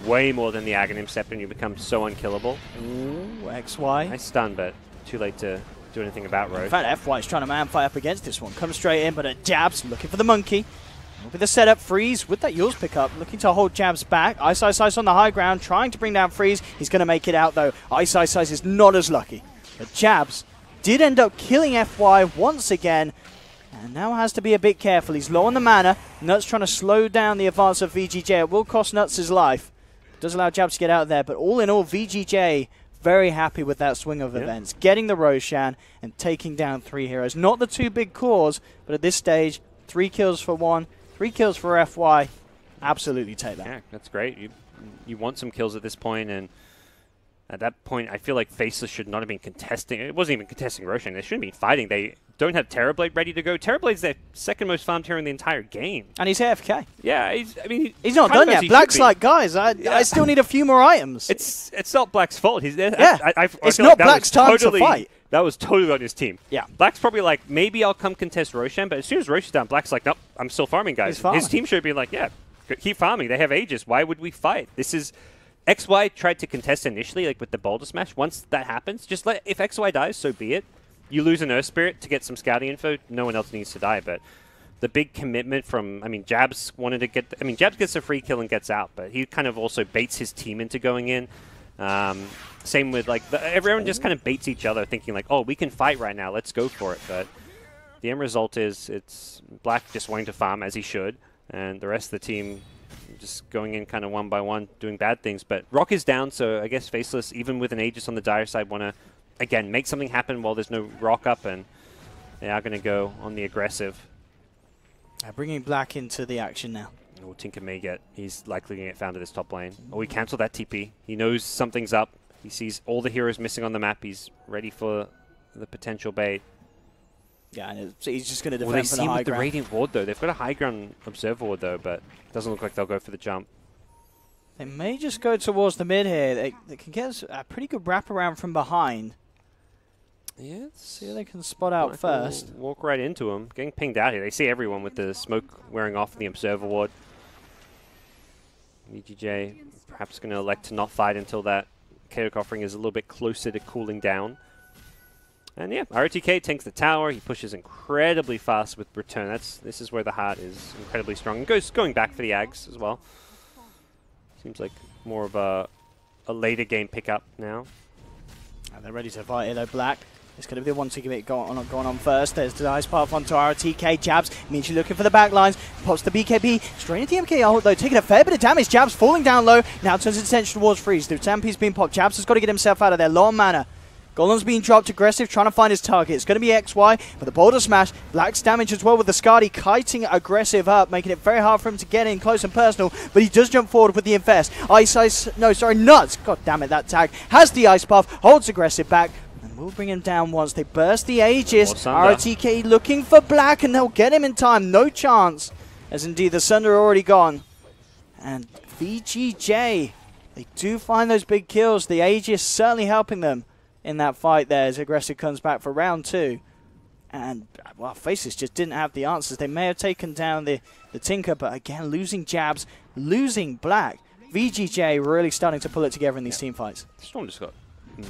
Way more than the Aghanim Scepter, and you become so unkillable. Ooh, XY. Nice stun, but too late to do anything about Rogue. In fact, FY is trying to man fight up against this one. Comes straight in, but Jabs looking for the monkey. With the setup, Freeze with that Yours pickup, looking to hold Jabs back. Ice on the high ground, trying to bring down Freeze. He's going to make it out, though. Ice is not as lucky. But Jabs did end up killing FY once again, and now has to be a bit careful. He's low on the mana. Nuts trying to slow down the advance of VGJ. It will cost Nuts his life. Does allow Jabs to get out there, but all in all, VGJ very happy with that swing of events. Getting the Roshan and taking down 3 heroes. Not the 2 big cores, but at this stage, 3 kills for 1, 3 kills for FY. Absolutely take that. Yeah, that's great. You want some kills at this point, and at that point, I feel like Faceless should not have been contesting. It wasn't even contesting Roshan. They shouldn't be fighting. They don't have Terrorblade ready to go. Terrorblade's their second most farmed hero in the entire game. And he's AFK. Yeah, he's not done yet. Black's like, guys, I still need a few more items. It's not Black's fault. He's there. It's not Black's time to fight. That was totally on his team. Yeah. Black's probably like, maybe I'll come contest Roshan, but as soon as Roshan's down, Black's like, nope, I'm still farming, guys. His team should be like, yeah, keep farming. They have Aegis. Why would we fight? This is... XY tried to contest initially, like with the Boulder Smash. Once that happens, just if XY dies, so be it. You lose an Earth Spirit to get some scouting info. No one else needs to die, but the big commitment from, Jabs wanted to get... Jabs gets a free kill and gets out, but he kind of also baits his team into going in. Same with, everyone just kind of baits each other, thinking like, oh, we can fight right now, let's go for it. But the end result is it's Black just wanting to farm as he should, and the rest of the team just going in kind of one by one, doing bad things. But Rock is down, so I guess Faceless, even with an Aegis on the dire side, want to, again, make something happen while there's no Rock up, and they are going to go on the aggressive. Bringing Black into the action now. Oh, Tinker may get, he's likely going to get found at this top lane. Oh, he cancelled that TP. He knows something's up. He sees all the heroes missing on the map. He's ready for the potential bait. Yeah, and he's just going to defend they for see the him high with the ground. Radiant Ward, though. They've got a high ground Observer Ward, though, but it doesn't look like they'll go for the jump. They may just go towards the mid here. They can get a pretty good wraparound from behind. Yeah, see if they can spot out first. Walk right into him. Getting pinged out here. They see everyone with the smoke wearing off in the Observer Ward. VGJ perhaps going to elect to not fight until that Chaotic Offering is a little bit closer to cooling down. And yeah, RTK tanks the tower. He pushes incredibly fast with return. This is where the heart is incredibly strong. And going back for the Ags as well. Seems like more of a later game pickup now. And they're ready to fight here though, Black. It's going to be the one to get it going on first. There's the ice path onto RTK. Jabs means you're looking for the back lines. Pops the BKB. Straight into the MK ult though, taking a fair bit of damage. Jabs falling down low. Now turns his attention towards Freeze. The Stampy's been popped. Jabs has got to get himself out of there. Low on mana. Golem's being dropped aggressive, trying to find his target. It's going to be XY, but the Boulder Smash. Black's damage as well with the Skadi kiting aggressive up, making it very hard for him to get in close and personal, but he does jump forward with the Infest. Nuts. God damn it, that tag. Has the Ice Puff, holds aggressive back, and will bring him down once. They burst the Aegis. RTK looking for Black, and they'll get him in time. No chance, as indeed the Sunder are already gone. And VGJ, they do find those big kills. The Aegis certainly helping them in that fight there as Aggressive comes back for round 2. And, well, Faceless just didn't have the answers. They may have taken down the Tinker, but again, losing Jabs, losing Black. VGJ really starting to pull it together in these team fights. Storm just got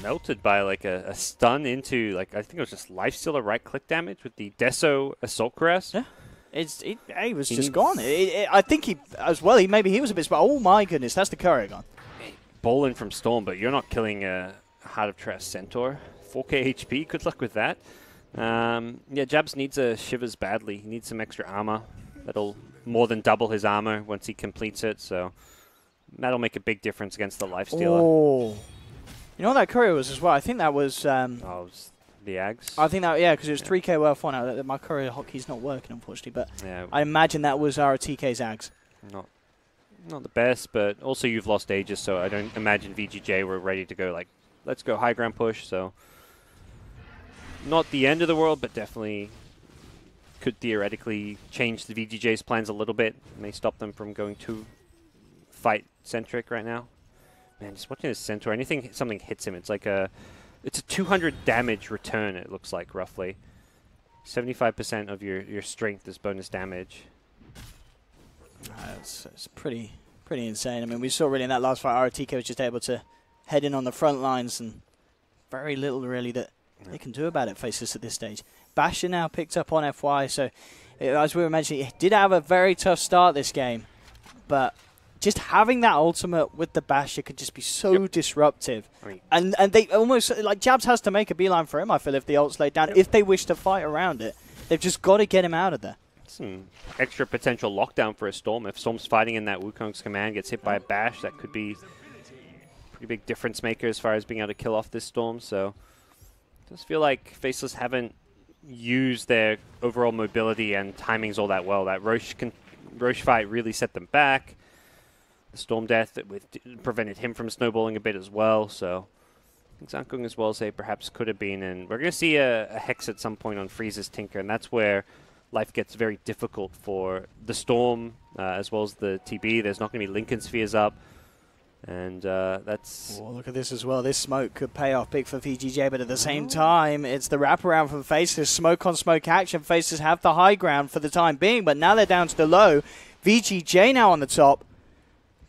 melted by like a stun into, like, I think it was just Lifestealer right-click damage with the Deso Assault Caress. Yeah. He was just gone. I think he, as well, maybe he was a bit, but oh my goodness, that's the courier gone. Bowling from Storm, but you're not killing a Heart of Trash Centaur. 4k HP, good luck with that. Yeah, Jabs needs a Shivers badly. He needs some extra armor. That'll more than double his armor once he completes it, so that'll make a big difference against the Lifestealer. Oh. You know what that courier was as well? I think that was... Oh, the Ags? I think that, yeah, because it was 3k worth one. Now, my courier hotkey's not working, unfortunately, but yeah. I imagine that was our TK's Ags. Not the best, but also you've lost Aegis, so I don't imagine VGJ were ready to go, like, let's go high ground push, so not the end of the world, but definitely could theoretically change the VGJ's plans a little bit. May stop them from going too fight-centric right now. Man, just watching this Centaur, something hits him, it's a 200 damage return, it looks like, roughly. 75% of your strength is bonus damage. It's pretty insane. I mean, we saw really in that last fight, RTK was just able to head in on the front lines, and very little really that they can do about it, Faceless, at this stage. Basher now picked up on FY, so as we were mentioning, he did have a very tough start this game, but just having that ultimate with the Basher could just be so disruptive. I mean, and they almost, like, Jabs has to make a beeline for him, I feel, if the ult's laid down. If they wish to fight around it, they've just got to get him out of there. Some extra potential lockdown for a Storm. If Storm's fighting in that Wukong's command, gets hit by a Bash, that could be a pretty big difference maker as far as being able to kill off this Storm. So it does feel like Faceless haven't used their overall mobility and timings all that well. That Roche fight really set them back. The Storm Death prevented him from snowballing a bit as well. So I think Zankung as well as they perhaps could have been. And we're going to see a Hex at some point on Freeze's Tinker, and that's where life gets very difficult for the Storm as well as the TB. There's not going to be Lincoln Spheres up. And that's... Oh, look at this as well. This smoke could pay off big for VGJ, but at the same time, it's the wraparound from Faceless. Smoke on smoke action. Faceless have the high ground for the time being, but now they're down to the low. VGJ now on the top.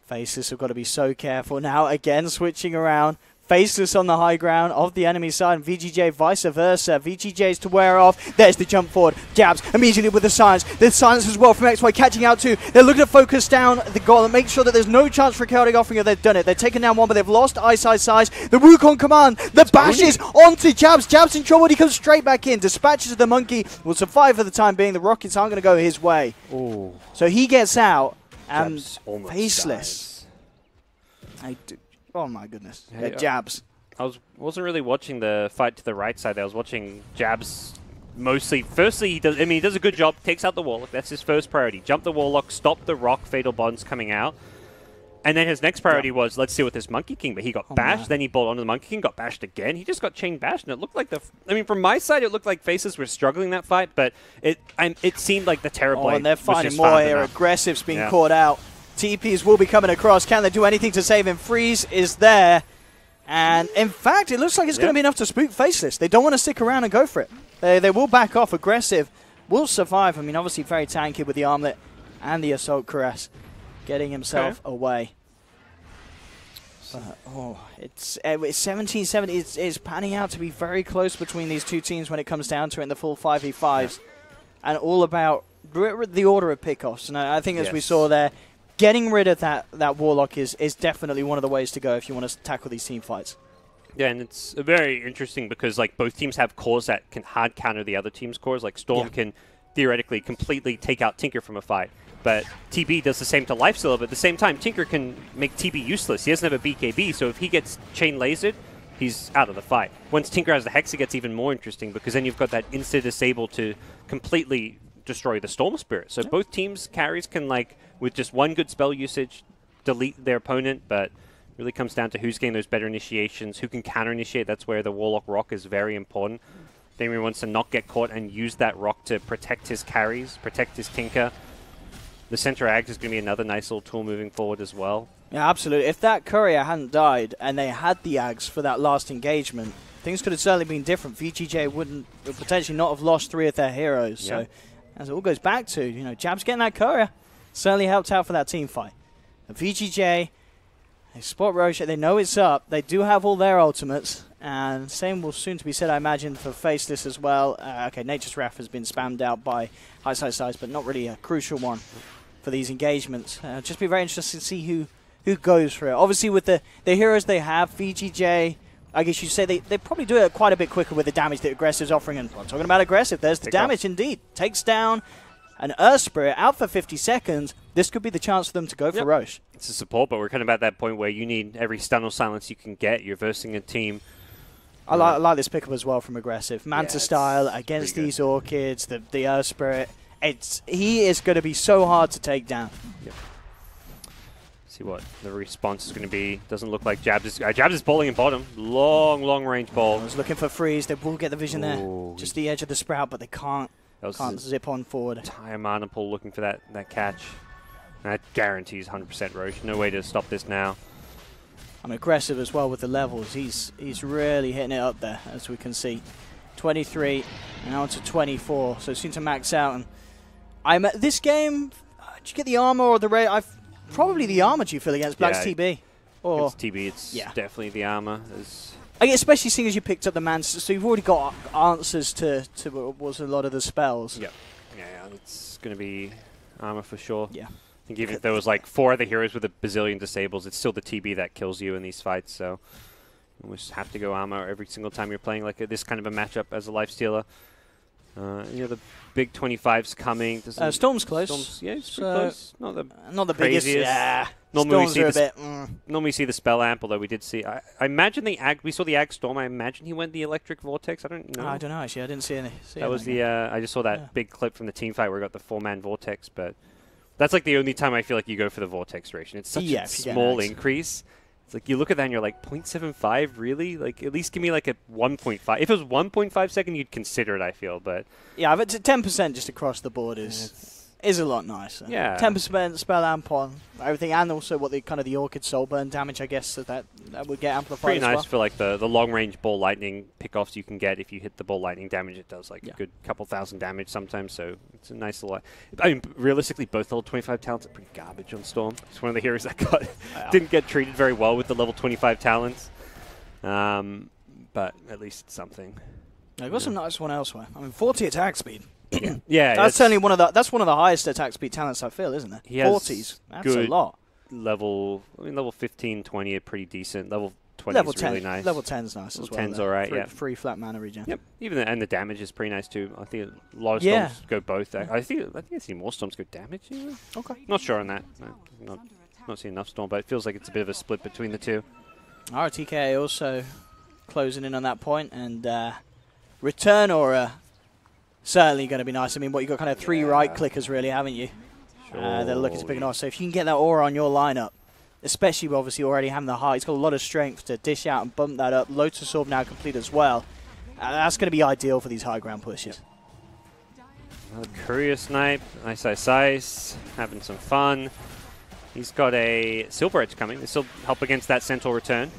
Faceless have got to be so careful now. Again, switching around. Faceless on the high ground of the enemy side, and VGJ vice versa. VGJ's to wear off. There's the jump forward. Jabs immediately with the silence. There's silence as well from XY catching out too. They're looking to focus down the goal and make sure that there's no chance for a chaotic offering if they've done it. They're taking down one, but they've lost eyesight size. The Wukong command. The bashes onto Jabs. Jabs in trouble. He comes straight back in. Dispatches of the monkey. Will survive for the time being. The Rockets aren't going to go his way. Ooh. So he gets out. And Faceless. Oh my goodness. Hey, Jabs. I wasn't really watching the fight to the right side. I was watching Jabs mostly. Firstly, he does a good job. Takes out the Warlock. That's his first priority. Jump the Warlock, stop the Rock Fatal Bonds coming out. And then his next priority was, let's deal with this Monkey King. But he got bashed. Then he bowled onto the Monkey King, got bashed again. He just got chain bashed. And it looked like from my side, it looked like Faces were struggling that fight. But it seemed like the Terrorblade and they're finding more here. Aggressive's being caught out. TPs will be coming across. Can they do anything to save him? Freeze is there. And in fact, it looks like it's going to be enough to spook Faceless. They don't want to stick around and go for it. They will back off. Aggressive will survive. I mean, obviously very tanky with the armlet and the Assault Caress, getting himself away. But, it's 17-70. It's panning out to be very close between these two teams when it comes down to it in the full 5v5s. And all about the order of pickoffs. And I think as we saw there, getting rid of that Warlock is definitely one of the ways to go if you want to tackle these team fights. Yeah, and it's very interesting because like both teams have cores that can hard counter the other team's cores. Like Storm can theoretically completely take out Tinker from a fight, but TB does the same to Lifestealer, but at the same time, Tinker can make TB useless. He doesn't have a BKB, so if he gets chain lasered, he's out of the fight. Once Tinker has the Hex, it gets even more interesting because then you've got that insta-disable to completely destroy the Storm Spirit. So both teams' carries can, like, with just one good spell usage, delete their opponent, but really comes down to who's getting those better initiations, who can counter-initiate. That's where the Warlock Rock is very important. Damien wants to not get caught and use that Rock to protect his carries, protect his Tinker. The Center Ag is going to be another nice little tool moving forward as well. Yeah, absolutely. If that courier hadn't died and they had the Ags for that last engagement, things could have certainly been different. VGJ would potentially not have lost 3 of their heroes. So as it all goes back to, Jabs getting that courier certainly helped out for that team fight. And VGJ, they spot Roche, they know it's up. They do have all their ultimates. And same will soon to be said, I imagine, for Faceless as well. Okay, Nature's Wrath has been spammed out by High Size, but not really a crucial one for these engagements. Just be very interesting to see who goes for it. Obviously, with the heroes they have, VGJ I guess you'd say they probably do it quite a bit quicker with the damage that Aggressive's offering. And I'm talking about Aggressive, there's the damage indeed. Takes down an Earth Spirit out for 50 seconds. This could be the chance for them to go for Roche. It's a support, but we're kind of at that point where you need every stun or silence you can get. You're versing a team. I like this pickup as well from Aggressive. Manta style against these Orchids, the Earth Spirit. He is going to be so hard to take down. Yep. See what the response is going to be. Doesn't look like Jabs is bowling in bottom. Long range ball. I was looking for freeze. They will get the vision there. Just the edge of the sprout, but they can't zip on forward. Entire mana pool looking for that catch. And that guarantees 100% Roche. No way to stop this now. I'm Aggressive as well with the levels. He's really hitting it up there, as we can see. 23 and on to 24. So soon to max out. And this game, did you get the armor or the raid? Probably the armor, do you feel, against Black's TB? Or against TB, it's definitely the armor. I guess especially seeing as you picked up the man, so you've already got answers to what was a lot of the spells. Yep. Yeah, it's going to be armor for sure. Yeah. I think even if there was like 4 other heroes with a bazillion disables, it's still the TB that kills you in these fights. So you almost have to go armor every single time you're playing like this kind of a matchup as a lifestealer. The big 25's coming. Storm's close. It's pretty close. Not the biggest. Yeah. Normally Storms we see the spell amp, although we did see. I imagine we saw the Ag Storm. I imagine he went the Electric Vortex. I don't know. I don't know actually. I didn't see any. That was I just saw that big clip from the team fight where he got the 4-man Vortex, but that's like the only time I feel like you go for the Vortex duration. It's such a small increase. It's like you look at that and you're like 0.75, really? Like at least give me like a 1.5. If it was 1.5 second, you'd consider it. I feel, but yeah, but 10% just across the board is a lot nicer. Yeah, 10% spell amp on everything, and also what the Orchid soul burn damage, I guess, so that would get amplified. Pretty nice well. for like the long range ball lightning pickoffs you can get. If you hit the ball lightning damage, it does like a good couple thousand damage sometimes. So it's a nice little. I mean, realistically, both level 25 talents are pretty garbage on Storm. It's one of the heroes that didn't get treated very well with the level 25 talents. But at least it's something. I got some nice one elsewhere. I mean, 40 attack speed. Yeah, that's certainly one of the highest attack speed talents I feel, isn't it? 40s. That's a lot. Level 15, 20 are pretty decent. Level 20 is really nice. Level 10's nice as well. 10's alright, yeah. Free flat mana regen. Yep. And the damage is pretty nice too. I think a lot of storms go both. I think I see more storms go damage. Even. Okay. Not sure on that. No, not seeing enough storm, but it feels like it's a bit of a split between the two. RTK also closing in on that point, and Return Aura certainly going to be nice. I mean, you've got kind of 3 right clickers, really, haven't you? Sure. They're looking to pick it off. So if you can get that aura on your lineup, especially obviously already having the heart, he's got a lot of strength to dish out and bump that up. Lotus Orb now complete as well. That's going to be ideal for these high ground pushes. Another Courier Snipe, nice, having some fun. He's got a Silver Edge coming. This will help against that Centaur return.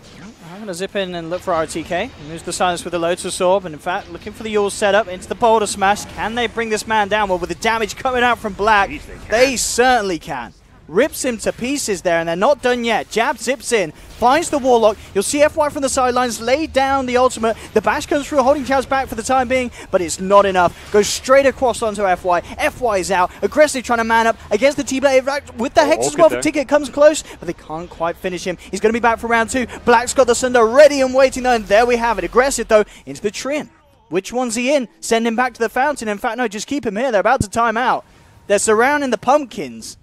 I'm going to zip in and look for RTK. Moves the silence with the Lotus Orb, and in fact, looking for the Yule setup into the Boulder Smash. Can they bring this man down? Well, with the damage coming out from Black, they certainly can. Rips him to pieces there, and they're not done yet. Jab zips in, finds the Warlock. You'll see FY from the sidelines, lay down the ultimate. The bash comes through, holding Chavs back for the time being, but it's not enough. Goes straight across onto FY. FY is out, aggressive trying to man up against the T-Blade. With the Hex as well, for Ticket comes close, but they can't quite finish him. He's going to be back for round 2. Black's got the Sunder ready and waiting though, and there we have it. Aggressive though, into the Trian. Which one's he in? Send him back to the fountain. In fact, no, just keep him here. They're about to time out. They're surrounding the pumpkins.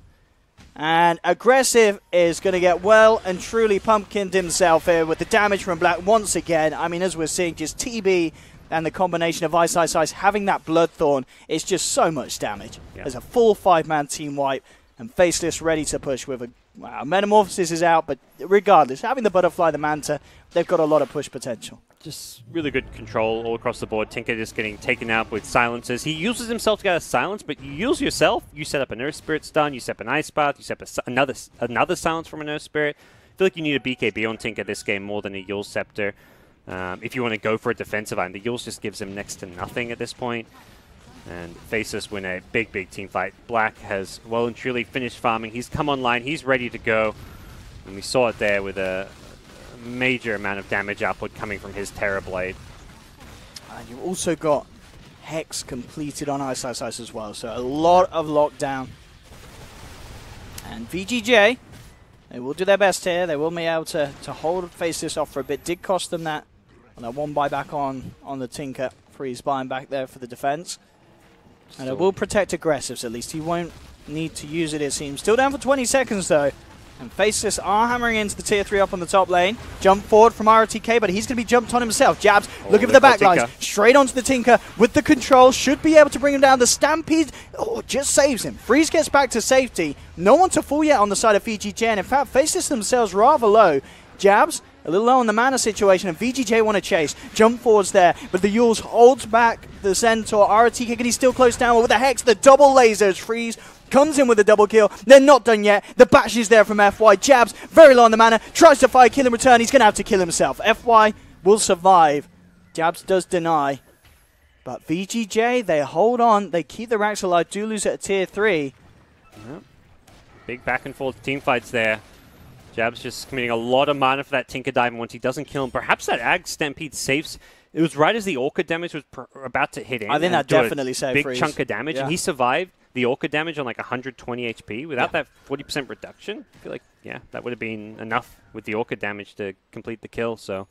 And Aggressive is going to get well and truly pumpkined himself here with the damage from Black once again. I mean, as we're seeing, just TB and the combination of Ice having that Bloodthorn, it's just so much damage. Yeah. There's a full 5-man team wipe, and Faceless ready to push with a... Wow, Metamorphosis is out, but regardless, having the Butterfly, the Manta, they've got a lot of push potential. Just really good control all across the board. Tinker just getting taken out with silences. He uses himself to get a silence, but you use yourself. You set up an Earth Spirit stun, you set up an Ice Path, you set up another silence from an Earth Spirit. I feel like you need a BKB on Tinker this game more than a Yule Scepter. If you want to go for a defensive item, the Yule's just gives him next to nothing at this point. And Faceless win a big team fight. Black has well and truly finished farming. He's come online. He's ready to go. And we saw it there with a major amount of damage output coming from his Terror Blade. And you've also got Hex completed on Ice as well. So a lot of lockdown. And VGJ, they will do their best here. They will be able to hold Faceless off for a bit. Did cost them that And that one buyback on the Tinker. Freeze buying back there for the defense. And it will protect aggressives at least. He won't need to use it seems. Still down for 20 seconds though. And Faceless are hammering into the tier 3 up on the top lane. Jump forward from ROTK, but he's going to be jumped on himself. Jabs looking for the back lines. Straight onto the Tinker with the control. Should be able to bring him down. The Stampede just saves him. Freeze gets back to safety. No one to fall yet on the side of VGJ. And in fact, Faceless themselves rather low. Jabs a little low on the mana situation, and VGJ want to chase. Jump forwards there, but the Yules holds back the Centaur. ROTK, and he's still close down with the Hex. The double lasers. Freeze comes in with a double kill. They're not done yet. The bash is there from FY. Jabs, very low on the mana, tries to fire, kill in return. He's going to have to kill himself. FY will survive. Jabs does deny. But VGJ, they hold on. They keep the racks alive. Do lose at a tier 3. Yep. Big back and forth team fights there. Jabs just committing a lot of mana for that Tinker Dive, and once he doesn't kill him, perhaps that Ag Stampede saves. It was right as the Orca damage was about to hit in. I think that definitely saved big Freeze. Chunk of damage, and he survived the Orca damage on like 120 HP. Without that 40% reduction, I feel like, that would have been enough with the Orca damage to complete the kill. So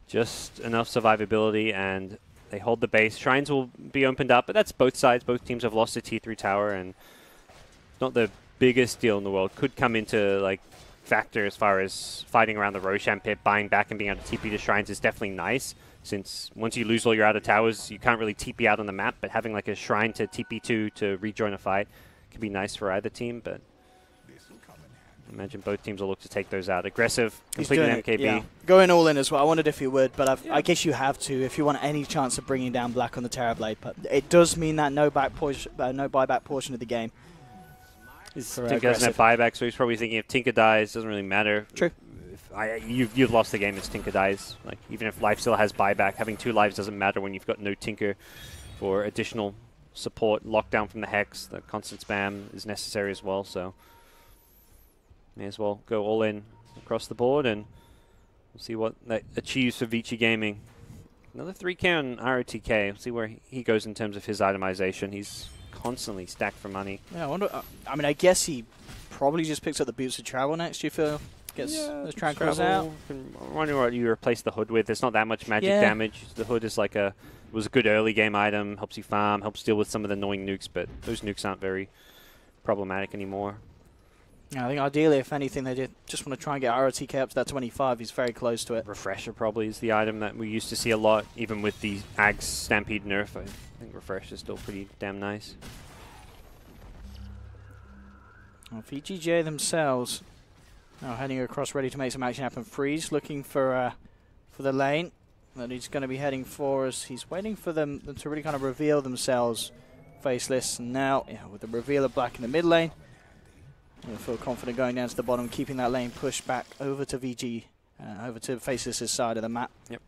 just enough survivability, and they hold the base. Shrines will be opened up, but that's both sides. Both teams have lost a T3 tower, and it's not the biggest deal in the world. Could come into like factor as far as fighting around the Roshan pit. Buying back and being able to TP to shrines is definitely nice, since once you lose all your outer towers, you can't really TP out on the map, but having like a shrine to TP to rejoin a fight can be nice for either team. But I imagine both teams will look to take those out. Aggressive, completing MKB. Yeah. Going all in as well. I wondered if you would, but I guess you have to if you want any chance of bringing down Black on the Terrorblade. But it does mean that no buyback portion of the game. Tinker doesn't have buyback, so he's probably thinking if Tinker dies, doesn't really matter. True. You've lost the game if Tinker dies. Like, even if life still has buyback, having 2 lives doesn't matter when you've got no Tinker for additional support. Lockdown from the Hex, the constant spam is necessary as well, so may as well go all in across the board, and we'll see what that achieves for Vici Gaming. Another 3k on ROTK. We'll see where he goes in terms of his itemization. He's constantly stacked for money. Yeah, I wonder. I mean, I guess he probably just picks up the boots of travel next. Do you feel gets those tranquils out? I'm wondering what you replace the hood with. There's not that much magic damage. The hood is like was a good early game item. Helps you farm. Helps deal with some of the annoying nukes, but those nukes aren't very problematic anymore. Yeah, I think ideally, if anything, they just want to try and get ROTK up to that 25. He's very close to it. Refresher probably is the item that we used to see a lot, even with the Ags Stampede nerf. I think Refresher is still pretty damn nice. Well, VGJ themselves now heading across, ready to make some action happen. Freeze looking for the lane that he's going to be heading for, as he's waiting for them to really kind of reveal themselves. Faceless, and now with the reveal of Black in the mid lane. You'll feel confident going down to the bottom, keeping that lane pushed back over to VG, over to Faceless' side of the map. Yep.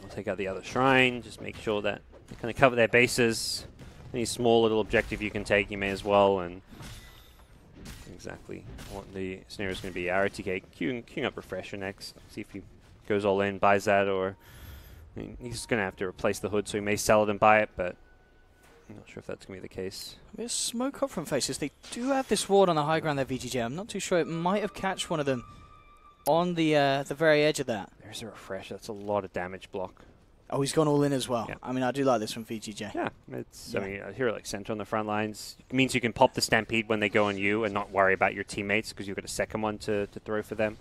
I'll take out the other shrine, just make sure that they kind of cover their bases. Any small little objective you can take, you may as well, and exactly what the scenario is going to be. ROTK queuing up Refresher next, see if he goes all in, buys that, or I mean, he's going to have to replace the hood, so he may sell it and buy it, but I'm not sure if that's going to be the case. There's smoke up from Faces. They do have this ward on the high ground there, VGJ. I'm not too sure. It might have catched one of them on the very edge of that. There's a Refresh. That's a lot of damage block. Oh, he's gone all in as well. Yeah. I mean, I do like this from VGJ. Yeah, it's. I mean, I hear like center on the front lines. It means you can pop the Stampede when they go on you and not worry about your teammates because you've got a second one to throw for them.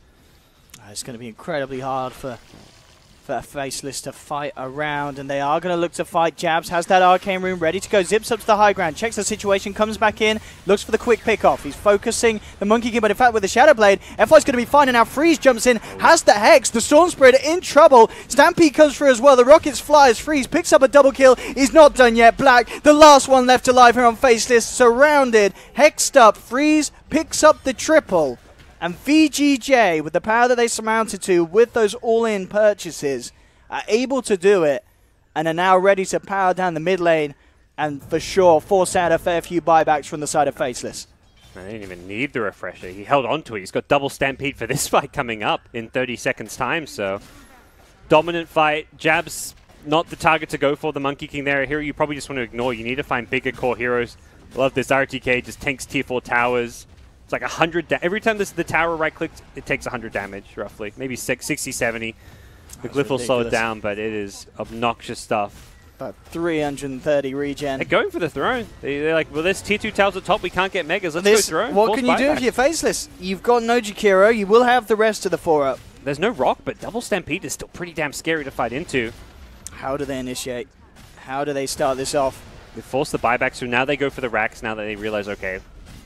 It's going to be incredibly hard for Faceless to fight around, and they are going to look to fight. Jabs has that arcane rune ready to go, zips up to the high ground, checks the situation, comes back in, looks for the quick pick off. He's focusing the Monkey King, but in fact with the Shadow Blade, FY's going to be fine, and now Freeze jumps in, has the Hex, the Storm Spirit in trouble. Stampede comes through as well, the Rockets fly as Freeze picks up a double kill. He's not done yet. Black, the last one left alive here on Faceless, surrounded, hexed up. Freeze picks up the triple. And VGJ, with the power that they surmounted to with those all-in purchases, are able to do it and are now ready to power down the mid lane and for sure force out a fair few buybacks from the side of Faceless. I didn't even need the Refresher. He held on to it. He's got double Stampede for this fight coming up in 30 seconds time, so dominant fight. Jabs not the target to go for. The Monkey King there. A hero you probably just want to ignore. You need to find bigger core heroes. Love this RTK, just tanks tier 4 towers. It's like 100 every time the tower right clicks, it takes 100 damage, roughly. Maybe 60, 70. The glyph will slow it down, but it is obnoxious stuff. About 330 regen. They're going for the throne. They're like, well, there's tier 2 towers at top. We can't get megas. Let's go throne. What can you do if you're Faceless? You've got no Jakiro. You will have the rest of the 4-up. There's no rock, but double stampede is still pretty damn scary to fight into. How do they initiate? How do they start this off? They force the buyback, so now they go for the racks now that they realize, okay,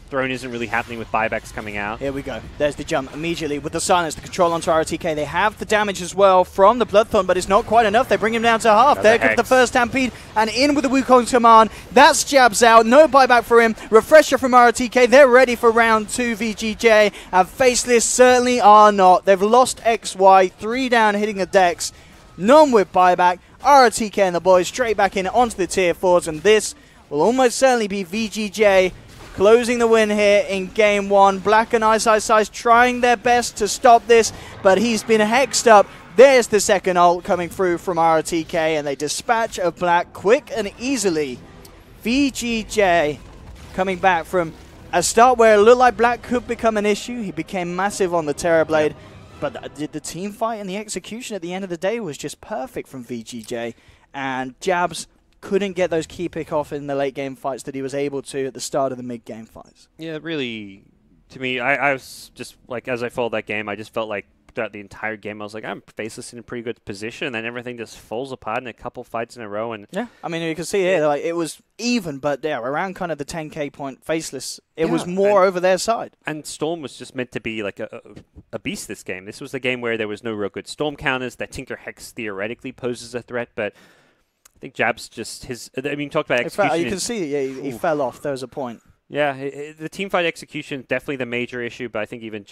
throne isn't really happening with buybacks coming out. Here we go. There's the jump immediately with the silence, the control onto ROTK. They have the damage as well from the Bloodthorn, but it's not quite enough. They bring him down to half. There comes the first Stampede, and in with the Wukong's command. That's jabs out. No buyback for him. Refresher from ROTK. They're ready for round 2, VGJ. And Faceless certainly are not. They've lost XY. 3 down hitting the decks. None with buyback. ROTK and the boys straight back in onto the tier 4s, and this will almost certainly be VGJ closing the win here in game 1. Black and Ice trying their best to stop this, but he's been hexed up. There's the second ult coming through from ROTK, and they dispatch of Black quick and easily. VGJ coming back from a start where it looked like Black could become an issue. He became massive on the Terrorblade. Yep. But the team fight and the execution at the end of the day was just perfect from VGJ. And Jabs couldn't get those key pick off in the late game fights that he was able to at the start of the mid game fights. Yeah, really, to me, I was just like, as I followed that game, I just felt like throughout the entire game, I was like, I'm Faceless in a pretty good position, and then everything just falls apart in a couple fights in a row. And yeah, I mean, you can see here, like, it was even, but yeah, around kind of the 10k point Faceless, it was more over their side. And Storm was just meant to be like a beast this game. This was the game where there was no real good Storm counters. That Tinker Hex theoretically poses a threat, but I think Jabs just I mean, talk about execution. You can see, yeah, he fell off. There was a point. Yeah, the team fight execution definitely the major issue, but I think even